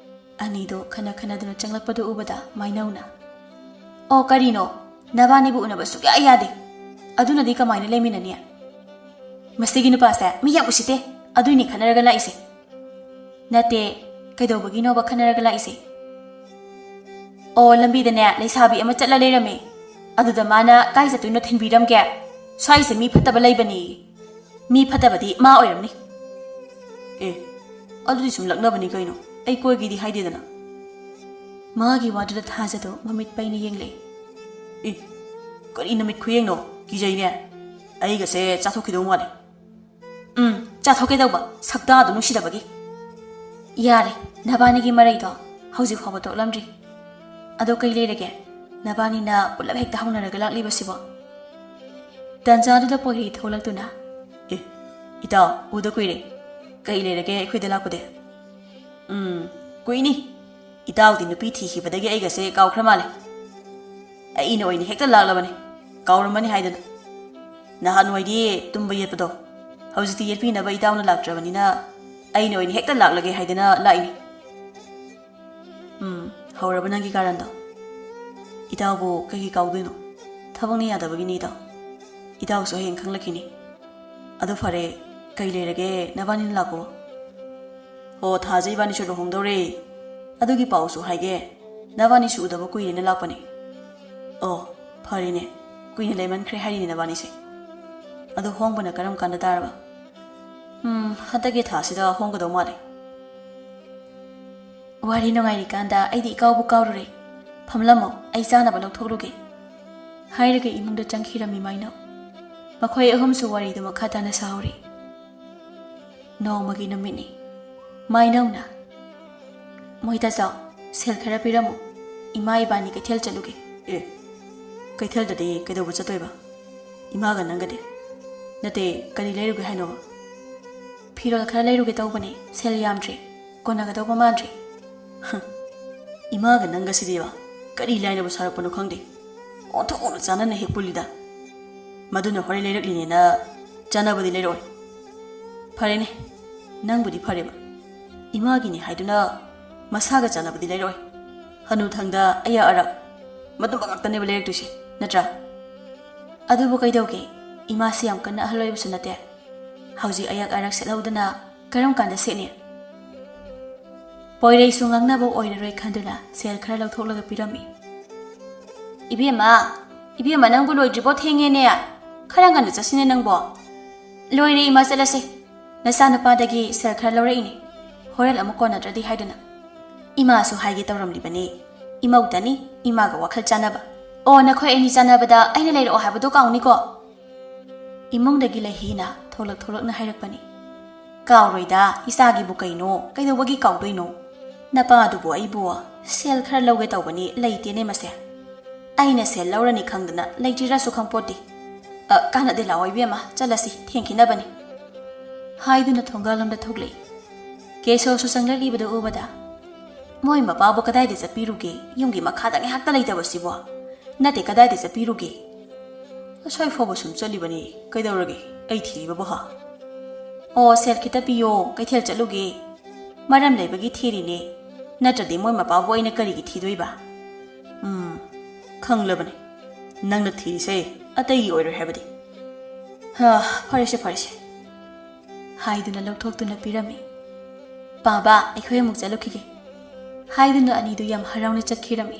ꯑꯅꯤꯗꯣ ꯈꯟꯅ ꯈꯟꯅꯗꯨꯅ ꯆꯪꯂꯛꯄꯗꯨ ꯎꯕꯗ ꯃꯥꯏꯅꯧꯅ ꯑꯣ ꯀꯔꯤꯅꯣ ꯅꯕꯥꯅꯤꯕꯨ ꯎꯅꯕ ꯁꯨꯛꯌꯥ ꯌꯥꯗꯦ ꯑꯗꯨꯅꯗꯤ ꯀꯃꯥꯏꯅ ꯂꯩꯃꯤꯟꯅꯅꯤ ꯃꯁꯤꯒꯤ ꯅꯨꯄꯥꯁꯦ ꯃꯤ ꯌꯥꯝ ꯎꯁꯤꯠꯇꯦ ꯑꯗꯨꯏꯅꯤ ꯈꯟꯅꯔꯒ ꯂꯥꯛꯏꯁꯦ ꯅꯠꯇꯦ ꯀꯩꯗꯧꯕꯒꯤꯅꯣꯕ ꯈꯟꯅꯔꯒ ꯂꯥꯛꯏꯁꯦ ꯑꯣ ꯂꯝꯕꯤꯗꯅꯦ ꯂꯩꯁꯥꯕꯤ ꯑꯃ ꯆꯠꯂ ꯂꯩꯔꯝꯃꯦ ꯑꯗꯨꯗ ꯃꯥꯅ ꯀꯥꯏ ꯆꯠꯇꯣꯏꯅꯣ ꯊꯤꯟꯕꯤꯔꯝꯒꯦ ꯁ꯭ꯋꯥꯏꯁꯦ ꯃꯤ ꯐꯠꯇꯕ ꯂꯩꯕꯅꯤ ꯃꯤ ꯐꯠꯇꯕꯗꯤ ꯃꯥ ꯑꯣꯏꯔꯝꯅꯤ ꯑꯗꯨꯗꯤ ꯁꯨꯝ ꯂꯛꯅꯕꯅꯤ ꯀꯩꯅꯣ ꯑꯩ ꯀꯣꯏꯒꯦꯗꯤ ꯍꯥꯏꯗꯦꯗꯅ ꯃꯥꯒꯤ ꯋꯥꯗꯨꯗ ꯊꯥꯖꯗꯣ ꯃꯃꯤꯠ ꯄꯩꯅ ꯌꯦꯡꯂꯛꯏ ꯀꯔꯤ ꯅꯨꯃꯤꯠ ꯈꯨꯌꯦꯡꯅꯣ ꯀꯤꯖꯩꯅꯦ ꯑꯩꯒꯁꯦ ꯆꯥꯊꯣꯛꯈꯤꯗꯧ ꯃꯥꯜꯂꯦ ꯆꯥꯊꯣꯛꯀꯦ ꯇꯧꯕ ꯁꯛꯇꯥꯗꯨ ꯅꯨꯡꯁꯤꯗꯕꯒꯤ ꯌꯥꯔꯦ ꯅꯕꯥꯅꯤꯒꯤ ꯃꯔꯩꯗꯣ ꯍꯧꯖꯤꯛ ꯐꯥꯎꯕ ꯇꯣꯛꯂꯝꯗ꯭ꯔꯤ ꯑꯗꯣ ꯀꯩ ꯂꯩꯔꯒꯦ ꯅꯕꯥꯅꯤꯅ ꯄꯨꯂꯞ ꯍꯦꯛꯇ ꯍꯧꯅꯔꯒ ꯂꯥꯛꯂꯤꯕꯁꯤꯕꯣ ꯇꯟꯖꯥꯗꯨꯗ ꯄꯣꯏꯔꯩ ꯊꯣꯛꯂꯛꯇꯨꯅ ꯏꯇꯥꯎ ꯎꯗ ꯀꯨꯏꯔꯦ ꯀꯩ ꯂꯩꯔꯒꯦ ꯑꯩꯈꯣꯏꯗ ꯂꯥꯛꯄꯗꯤ ꯀꯨꯏꯅꯤ ꯏꯇꯥꯎꯗꯤ ꯅꯨꯄꯤ ꯊꯤꯈꯤꯕꯗꯒꯤ ꯑꯩꯒꯁꯦ ꯀꯥꯎꯈ꯭ꯔ ꯃꯥꯜꯂꯦ ꯑꯩꯅ ꯑꯣꯏꯅ ꯍꯦꯛꯇ ꯂꯥꯛꯂꯕꯅꯤ ꯀꯥꯎꯔꯝꯃꯅꯤ ꯍꯥꯏꯗꯅ ꯅꯍꯥꯟꯋꯥꯏꯗꯤ ꯇꯨꯝꯕ ꯌꯦꯠꯄꯗꯣ ꯍꯧꯖꯤꯛꯇꯤ ꯌꯦꯠꯄꯤꯅꯕ ꯏꯇꯥꯎꯅ ꯂꯥꯛꯇ꯭ꯔꯕꯅꯤꯅ ꯑꯩꯅ ꯑꯣꯏꯅ ꯍꯦꯛꯇ ꯂꯥꯛꯂꯒꯦ ꯍꯥꯏꯗꯅ ꯂꯥꯛꯏꯅꯤ ꯍꯧꯔꯕ ꯅꯪꯒꯤ ꯀꯥꯔꯟꯗꯣ ꯏꯇꯥꯎꯕꯨ ꯀꯩꯒꯤ ꯀꯥꯎꯗꯣꯏꯅꯣ ꯊꯕꯛꯅ ꯌꯥꯗꯕꯒꯤꯅꯤ ꯏꯇꯥꯎꯁꯨ ꯍꯌꯦꯡ ꯈꯪꯂꯛꯈꯤꯅꯤ ꯑꯗꯨ ꯐꯔꯦ ꯀꯩ ꯂꯩꯔꯒꯦ ꯅꯕꯥꯅꯤꯅ ꯂꯥꯛꯄꯣ ꯍꯣ ꯊꯥꯖ ꯏꯕꯥꯅꯤꯁꯨ ꯂꯨꯍꯣꯡꯗꯧꯔꯦ ꯑꯗꯨꯒꯤ ꯄꯥꯎꯁꯨ ꯍꯥꯏꯒꯦ ꯅꯕꯥꯅꯤꯁꯨ ꯎꯗꯕ ꯀꯨꯏꯔꯦꯅ ꯂꯥꯛꯄꯅꯤ ꯑꯣ ꯐꯔꯦꯅꯦ ꯀꯨꯏꯅ ꯂꯩꯃꯟꯈ꯭ꯔꯦ ꯍꯥꯏꯔꯤꯅꯦ ꯅꯕꯥꯅꯤꯁꯦ ꯑꯗꯣ ꯍꯣꯡꯕꯅ ꯀꯔꯝ ꯀꯥꯟꯗ ꯇꯥꯔꯕ ꯍꯟꯗꯛꯀꯤ ꯊꯥꯁꯤꯗ ꯍꯣꯡꯒꯗꯧ ꯃꯥꯜꯂꯦ ꯋꯥꯔꯤ ꯅꯨꯡꯉꯥꯏꯔꯤꯀꯥꯟꯗ ꯑꯩꯗꯤ ꯏꯀꯥꯎꯕꯨ ꯀꯥꯎꯔꯨꯔꯦ ꯐꯝꯂꯝꯃꯣ ꯑꯩ ꯆꯥꯅꯕ ꯂꯧꯊꯣꯛꯂꯨꯒꯦ ꯍꯥꯏꯔꯒ ꯏꯃꯨꯡꯗ ꯆꯪꯈꯤꯔꯝꯃꯤ ꯃꯥꯏꯅꯧ ꯃꯈꯣꯏ ꯑꯍꯨꯝꯁꯨ ꯋꯥꯔꯤꯗꯨ ꯃꯈꯥ ꯇꯥꯅ ꯁꯥꯍꯧꯔꯤ ꯅꯣꯡꯃꯒꯤ ꯅꯨꯃꯤꯠꯅꯤ ꯃꯥꯏꯅꯧꯅ ꯃꯣꯏꯇꯥꯆꯥꯎ ꯁꯦꯜ ꯈꯔ ꯄꯤꯔꯝꯃꯨ ꯏꯃꯥ ꯏꯕꯥꯅꯤ ꯀꯩꯊꯦꯜ ꯆꯠꯂꯨꯒꯦ ꯀꯩꯊꯦꯜꯗꯗꯤ ꯀꯩꯗꯧꯕ ꯆꯠꯇꯣꯏꯕ ꯏꯃꯥꯒ ꯅꯪꯒꯗꯤ ꯅꯠꯇꯦ ꯀꯔꯤ ꯂꯩꯔꯨꯒꯦ ꯍꯥꯏꯅꯣꯕ ꯐꯤꯔꯣꯜ ꯈꯔ ꯂꯩꯔꯨꯒꯦ ꯇꯧꯕꯅꯦ ꯁꯦꯜ ꯌꯥꯝꯗ꯭ꯔꯦ ꯀꯣꯟꯅꯒꯗꯧꯕ ꯃꯥꯟꯗ꯭ꯔꯦ ꯏꯃꯥꯒ ꯅꯪꯒꯁꯤꯗꯤꯕ ꯀꯔꯤ ꯂꯥꯏꯅꯕꯨ ꯁꯥꯔꯛꯄꯅꯣ ꯈꯪꯗꯦ ꯑꯣꯟꯊꯣꯛꯅ ꯆꯥꯟꯅꯅ ꯍꯦꯛ ꯄꯨꯜꯂꯤꯗ ꯃꯗꯨꯅ ꯍꯣꯔꯦꯟ ꯂꯩꯔꯛꯂꯤꯅꯦꯅ ꯆꯥꯟꯅꯕꯗꯤ ꯂꯩꯔꯛꯑꯣꯏ ꯐꯔꯦꯅꯦ ꯅꯪꯕꯨꯗꯤ ꯐꯔꯦꯕ ꯏꯃꯥꯒꯤꯅꯤ ꯍꯥꯏꯗꯨꯅ ꯃꯁꯥꯒ ꯆꯥꯟꯅꯕꯗꯤ ꯂꯩꯔꯛꯑꯣꯏ ꯍꯅꯨꯊꯪꯗ ꯑꯌꯥ ꯑꯔꯛ ꯃꯗꯨꯃ ꯉꯥꯛꯇꯅꯦꯕ ꯂꯩꯔꯛꯇꯣꯏꯁꯦ ꯅꯠꯇ꯭ꯔꯥ ꯑꯗꯨꯕꯨ ꯀꯩꯗꯧꯒꯦ ꯏꯃꯥꯁꯤ ꯌꯥꯝ ꯀꯟꯅ ꯑꯍꯜ ꯑꯣꯏꯕꯁꯨ ꯅꯠꯇꯦ ꯍꯧꯖꯤꯛ ꯑꯌꯥꯛ ꯑꯔꯛ ꯁꯦꯠꯍꯧꯗꯅ ꯀꯔꯝ ꯀꯥꯟꯗ ꯁꯦꯠꯅꯤ ꯄꯣꯏꯔꯩꯁꯨ ꯉꯥꯡꯅꯕ ꯑꯣꯏꯔꯔꯣꯏ ꯈꯟꯗꯨꯅ ꯁꯦꯜ ꯈꯔ ꯂꯧꯊꯣꯛꯂꯒ ꯄꯤꯔꯝꯃꯤ ꯏꯕꯦꯝꯃ ꯅꯪꯕꯨ ꯂꯣꯏꯗ꯭ꯔꯤꯕꯣ ꯊꯦꯡꯉꯦꯅꯦ ꯈꯔ ꯉꯟꯅ ꯆꯠꯁꯤꯅꯦ ꯅꯪꯕꯣ ꯂꯣꯏꯔꯦ ꯏꯃꯥ ꯆꯠꯂꯁꯦ ꯅꯆꯥꯅꯨꯄꯥꯗꯒꯤ ꯁꯦꯜ ꯈꯔ ꯂꯧꯔꯛꯏꯅꯤ ꯍꯣꯔꯦꯟ ꯑꯃꯨꯛ ꯀꯣꯟꯅꯗ꯭ꯔꯗꯤ ꯍꯥꯏꯗꯨꯅ ꯏꯃꯥꯁꯨ ꯍꯥꯏꯒꯦ ꯇꯧꯔꯝꯂꯤꯕꯅꯤ ꯏꯃꯧꯇꯅꯤ ꯏꯃꯥꯒ ꯋꯥꯈꯜ ꯆꯥꯟꯅꯕ ꯑꯣ ꯅꯈꯣꯏ ꯑꯅꯤ ꯆꯥꯟꯅꯕꯗ ꯑꯩꯅ ꯂꯩꯔꯛꯑꯣ ꯍꯥꯏꯕꯗꯣ ꯀꯥꯎꯅꯤꯀꯣ ꯏꯃꯨꯡꯗꯒꯤ ꯂꯩꯍꯤꯅ ꯊꯣꯛꯂꯛꯅ ꯍꯥꯏꯔꯛꯄꯅꯤ ꯀꯥꯎꯔꯣꯏꯗ ꯏꯆꯥꯒꯤꯕꯨ ꯀꯩꯅꯣ ꯀꯩꯗꯧꯕꯒꯤ ꯀꯥꯎꯗꯣꯏꯅꯣ ꯅꯄꯥꯗꯨꯕꯨ ꯑꯩꯕꯨ ꯁꯦꯜ ꯈꯔ ꯂꯧꯒꯦ ꯇꯧꯕꯅꯤ ꯂꯩꯇꯦꯅꯦ ꯃꯁꯦ ꯑꯩꯅ ꯁꯦꯜ ꯂꯧꯔꯅꯤ ꯈꯪꯗꯅ ꯂꯩꯇ꯭ꯔꯤꯔꯁꯨ ꯈꯪꯄꯣꯠꯇꯦ ꯀꯥꯟꯅꯗꯦ ꯂꯥꯛꯑꯣ ꯏꯕꯦꯝꯃ ꯆꯠꯂꯁꯤ ꯊꯦꯡꯈꯤꯅꯕꯅꯤ ꯍꯥꯏꯗꯨꯅ ꯊꯣꯡꯒꯥꯜꯂꯣꯝꯗ ꯊꯣꯛꯂꯛꯏ ꯀꯦꯁꯣꯁꯨ ꯆꯪꯂꯛꯂꯤꯕꯗꯨ ꯎꯕꯗ ꯃꯣꯏ ꯃꯄꯥꯕꯨ ꯀꯗꯥꯏꯗ ꯆꯠꯄꯤꯔꯨꯒꯦ ꯌꯨꯝꯒꯤ ꯃꯈꯥꯗ ꯉꯥꯏꯍꯥꯛꯇ ꯂꯩꯇꯕꯁꯤꯕꯣ ꯅꯠꯇꯦ ꯀꯗꯥꯏꯗ ꯆꯠꯄꯤꯔꯨꯒꯦ ꯑꯁ꯭ꯋꯥꯏ ꯐꯥꯎꯕ ꯁꯨꯝ ꯆꯠꯂꯤꯕꯅꯤ ꯀꯩꯗꯧꯔꯒꯦ ꯑꯩ ꯊꯤꯔꯤꯕꯕꯨ ꯑꯣ ꯁꯦꯜ ꯈꯤꯇ ꯄꯤꯌꯣ ꯀꯩꯊꯦꯜ ꯆꯠꯂꯨꯒꯦ ꯃꯔꯝ ꯂꯩꯕꯒꯤ ꯊꯤꯔꯤꯅꯦ ꯅꯠꯇ꯭ꯔꯗꯤ ꯃꯣꯏ ꯃꯄꯥꯕꯨ ꯑꯩꯅ ꯀꯔꯤꯒꯤ ꯊꯤꯗꯣꯏꯕ ꯈꯪꯂꯕꯅꯤ ꯅꯪꯅ ꯊꯤꯔꯤꯁꯦ ꯑꯇꯩꯒꯤ ꯑꯣꯏꯔꯣꯏ ꯍꯥꯏꯕꯗꯤ ꯐꯔꯦꯁꯦ ꯍꯥꯏꯗꯨꯅ ꯂꯧꯊꯣꯛꯇꯨꯅ ꯄꯤꯔꯝꯃꯤ ꯄꯥꯕ ꯑꯩꯈꯣꯏ ꯑꯃꯨꯛ ꯆꯠꯂꯨꯈꯤꯒꯦ ꯍꯥꯏꯗꯨꯅ ꯑꯅꯤꯗꯨ ꯌꯥꯝ ꯍꯔꯥꯎꯅ ꯆꯠꯈꯤꯔꯝꯃꯤ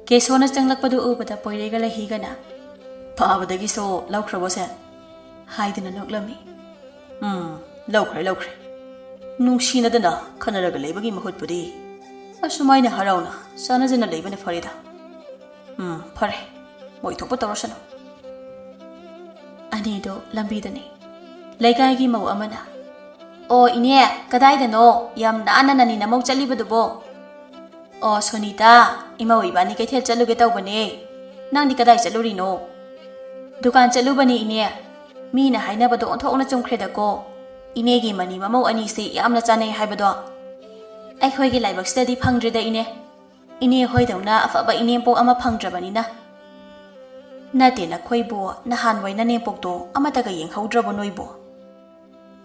ꯀꯦꯁꯣꯅ ꯆꯪꯂꯛꯄꯗꯨ ꯎꯕꯗ ꯄꯣꯏꯔꯩꯒ ꯂꯩꯍꯤꯒꯅ ꯐꯥꯕꯗꯒꯤꯁꯨ ꯂꯧꯈ꯭ꯔꯕꯣ ꯁꯦꯟ? ꯍꯥꯏꯗꯨꯅ ꯅꯣꯛꯂꯝꯃꯤ꯫ ꯂꯧꯈ꯭ꯔꯦ ꯅꯨꯡꯁꯤꯅꯗꯅ ꯈꯟꯅꯔꯒ ꯂꯩꯕꯒꯤ ꯃꯍꯨꯠꯄꯨꯗꯤ ꯑꯁꯨꯃꯥꯏꯅ ꯍꯔꯥꯎꯅ ꯆꯥꯟꯅꯖꯅ ꯂꯩꯕꯅ ꯐꯔꯦꯗ. ꯐꯔꯦ, ꯃꯣꯏ ꯊꯣꯛꯄ ꯇꯧꯔꯁꯅꯨ. ꯑꯅꯤꯗꯣ ꯂꯝꯕꯤꯗꯅꯤ. ꯂꯩꯀꯥꯏꯒꯤ ꯃꯧ ꯑꯃꯅ "ꯑꯣ ꯏꯅꯦ, ꯀꯗꯥꯏꯗꯅꯣ ꯌꯥꯝ ꯅꯥꯟꯅ ꯅꯅꯤ ꯅꯃꯧ ꯆꯠꯂꯤꯕꯗꯨꯕꯣ?" "ꯑꯣ ꯁꯣꯅꯤꯇꯥ, ꯏꯃꯧ ꯏꯕꯥꯅꯤ ꯀꯩꯊꯦꯜ ꯆꯠꯂꯨꯒꯦ ꯇꯧꯕꯅꯦ. ꯅꯪꯗꯤ ꯀꯗꯥꯏ ꯆꯠꯂꯨꯔꯤꯅꯣ?" "ꯗꯨꯀꯥꯟ ꯆꯠꯂꯨꯕꯅꯤ ꯏꯅꯦ. ꯃꯤꯅ ꯍꯥꯏꯅꯕꯗꯣ ꯑꯣꯟꯊꯣꯛꯅ ꯆꯨꯝꯈ꯭ꯔꯦꯗꯀꯣ. ꯏꯅꯦꯒꯤ ꯃꯅꯤ ꯃꯃꯧ ꯑꯅꯤꯁꯤ ꯌꯥꯝꯅ ꯆꯥꯟꯅꯩ ꯍꯥꯏꯕꯗꯣ. ꯑꯩꯈꯣꯏꯒꯤ ꯂꯥꯏꯕꯛꯁꯤꯗꯗꯤ ꯐꯪꯗ꯭ꯔꯦꯗ ꯏꯅꯦ. ꯏꯅꯦ ꯍꯣꯏꯗꯧꯅ ꯑꯐꯕ ꯏꯅꯦꯝꯄꯣꯛ ꯑꯃ ꯐꯪꯗ꯭ꯔꯕꯅꯤꯅ." "ꯅꯠꯇꯦ ꯅꯈꯣꯏꯕꯨ ꯅꯍꯥꯟꯋꯥꯏ ꯅꯅꯦꯝꯄꯣꯛꯇꯣ ꯑꯃꯠꯇꯒ ꯌꯦꯡꯍꯧꯗ꯭ꯔꯕꯣ ꯅꯣꯏꯕꯨ?"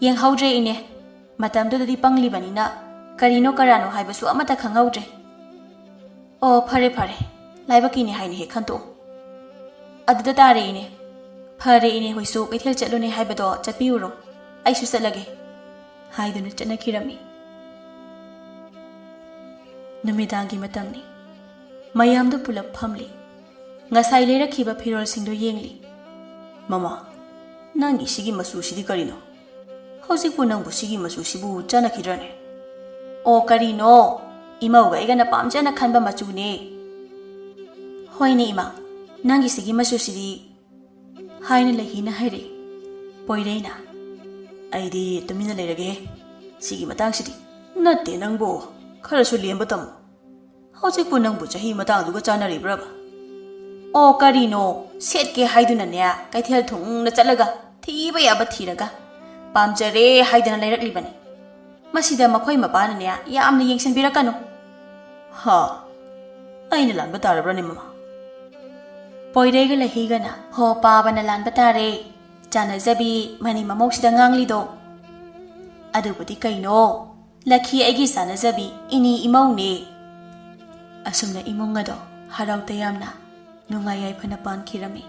"ꯌꯦꯡꯍꯧꯗ꯭ꯔꯦ ꯏꯅꯦ. ꯃꯇꯝꯗꯨꯗꯗꯤ ꯄꯪꯂꯤꯕꯅꯤꯅ ꯀꯔꯤꯅꯣ ꯀꯔꯥꯅꯣ ꯍꯥꯏꯕꯁꯨ ꯑꯃꯠꯇ ꯈꯪꯍꯧꯗ꯭ꯔꯦ." "ꯑꯣ ꯐꯔꯦ ꯐꯔꯦ, ꯂꯥꯏꯕꯛꯀꯤꯅꯦ ꯍꯥꯏꯅ ꯍꯦꯛ ꯈꯟꯇꯣꯛꯎ." "ꯑꯗꯨꯗ ꯇꯥꯔꯦ ꯏꯅꯦ. ꯐꯔꯦ ꯏꯅꯦ ꯍꯣꯏꯁꯨ ꯀꯩꯊꯦꯜ ꯆꯠꯂꯨꯅꯦ ꯍꯥꯏꯕꯗꯣ ꯆꯠꯄꯤꯌꯨꯔꯣ. ꯑꯩꯁꯨ ꯆꯠꯂꯒꯦ." ꯍꯥꯏꯗꯨꯅ ꯆꯠꯅꯈꯤꯔꯝꯃꯤ꯫ ꯅꯨꯃꯤꯗꯥꯡꯒꯤ ꯃꯇꯝꯅꯤ꯫ ꯃꯌꯥꯝꯗꯨ ꯄꯨꯂꯞ ꯐꯝꯂꯤ꯫ ꯉꯁꯥꯏ ꯂꯩꯔꯛꯈꯤꯕ ꯐꯤꯔꯣꯜꯁꯤꯡꯗꯨ ꯌꯦꯡꯂꯤ꯫ "ꯃꯃꯥ, ꯅꯪꯒꯤ ꯁꯤꯒꯤ ꯃꯆꯨꯁꯤꯗꯤ ꯀꯔꯤꯅꯣ? ꯍꯧꯖꯤꯛꯄꯨ ꯅꯪꯕꯨ ꯁꯤꯒꯤ ꯃꯆꯨꯁꯤꯕꯨ ꯆꯥꯟꯅꯈꯤꯗ꯭ꯔꯅꯦ?" "ꯑꯣ ꯀꯔꯤꯅꯣ, ꯏꯃꯧꯒ ꯑꯩꯒꯅ ꯄꯥꯝꯖꯅ ꯈꯟꯕ ꯃꯆꯨꯅꯦ." "ꯍꯣꯏꯅꯦ ꯏꯃꯥ, ꯅꯪꯒꯤ ꯁꯤꯒꯤ ꯃꯆꯨꯁꯤꯗꯤ..." ꯍꯥꯏꯅ ꯂꯩꯍꯤꯅ ꯍꯥꯏꯔꯛꯏ꯫ ꯄꯣꯏꯔꯩꯅ "ꯑꯩꯗꯤ ꯇꯨꯃꯤꯟꯅ ꯂꯩꯔꯒꯦꯍꯦ. ꯁꯤꯒꯤ ꯃꯇꯥꯡꯁꯤꯗꯤ ꯅꯠꯇꯦ ꯅꯪꯕꯨ ꯈꯔꯁꯨ ꯂꯦꯝꯕ ꯇꯝꯃꯨ. ꯍꯧꯖꯤꯛꯄꯨ ꯅꯪꯕꯨ ꯆꯍꯤ ꯃꯇꯥꯡꯗꯨꯒ ꯆꯥꯟꯅꯔꯤꯕ꯭ꯔꯕ?" "ꯑꯣ ꯀꯔꯤꯅꯣ, ꯁꯦꯠꯀꯦ ꯍꯥꯏꯗꯨꯅꯅꯦ ꯀꯩꯊꯦꯜ ꯊꯨꯡꯅ ꯆꯠꯂꯒ ꯊꯤꯕ ꯌꯥꯕ ꯊꯤꯔꯒ ꯄꯥꯝꯖꯔꯦ ꯍꯥꯏꯗꯅ ꯂꯩꯔꯛꯂꯤꯕꯅꯤ. ꯃꯁꯤꯗ ꯃꯈꯣꯏ ꯃꯄꯥꯅꯅꯦ ꯌꯥꯝꯅ ꯌꯦꯡꯁꯤꯟꯕꯤꯔꯛꯀꯅꯨ." "ꯍꯥ, ꯑꯩꯅ ꯂꯥꯟꯕ ꯇꯥꯔꯕ꯭ꯔꯅꯦ ꯃꯃꯥ?" ꯄꯣꯏꯔꯩꯒ ꯂꯩꯍꯤꯒꯅ "ꯍꯣ ꯄꯥꯕꯅ ꯂꯥꯟꯕ ꯇꯥꯔꯦ. ꯆꯥꯟꯅꯖꯕꯤ ꯃꯅꯤ ꯃꯃꯧꯁꯤꯗ ꯉꯥꯡꯂꯤꯗꯣ." "ꯑꯗꯨꯕꯨꯗꯤ ꯀꯩꯅꯣ, ꯂꯛꯈꯤ ꯑꯩꯒꯤ ꯆꯥꯟꯅꯖꯕꯤ ꯏꯅꯤ ꯏꯃꯧꯅꯦ." ꯑꯁꯨꯝꯅ ꯏꯃꯨꯡ ꯑꯗꯣ ꯍꯔꯥꯎ ꯇꯌꯥꯝꯅ ꯅꯨꯡꯉꯥꯏ ꯌꯥꯏꯐꯅ ꯄꯥꯟꯈꯤꯔꯝꯃꯤ꯫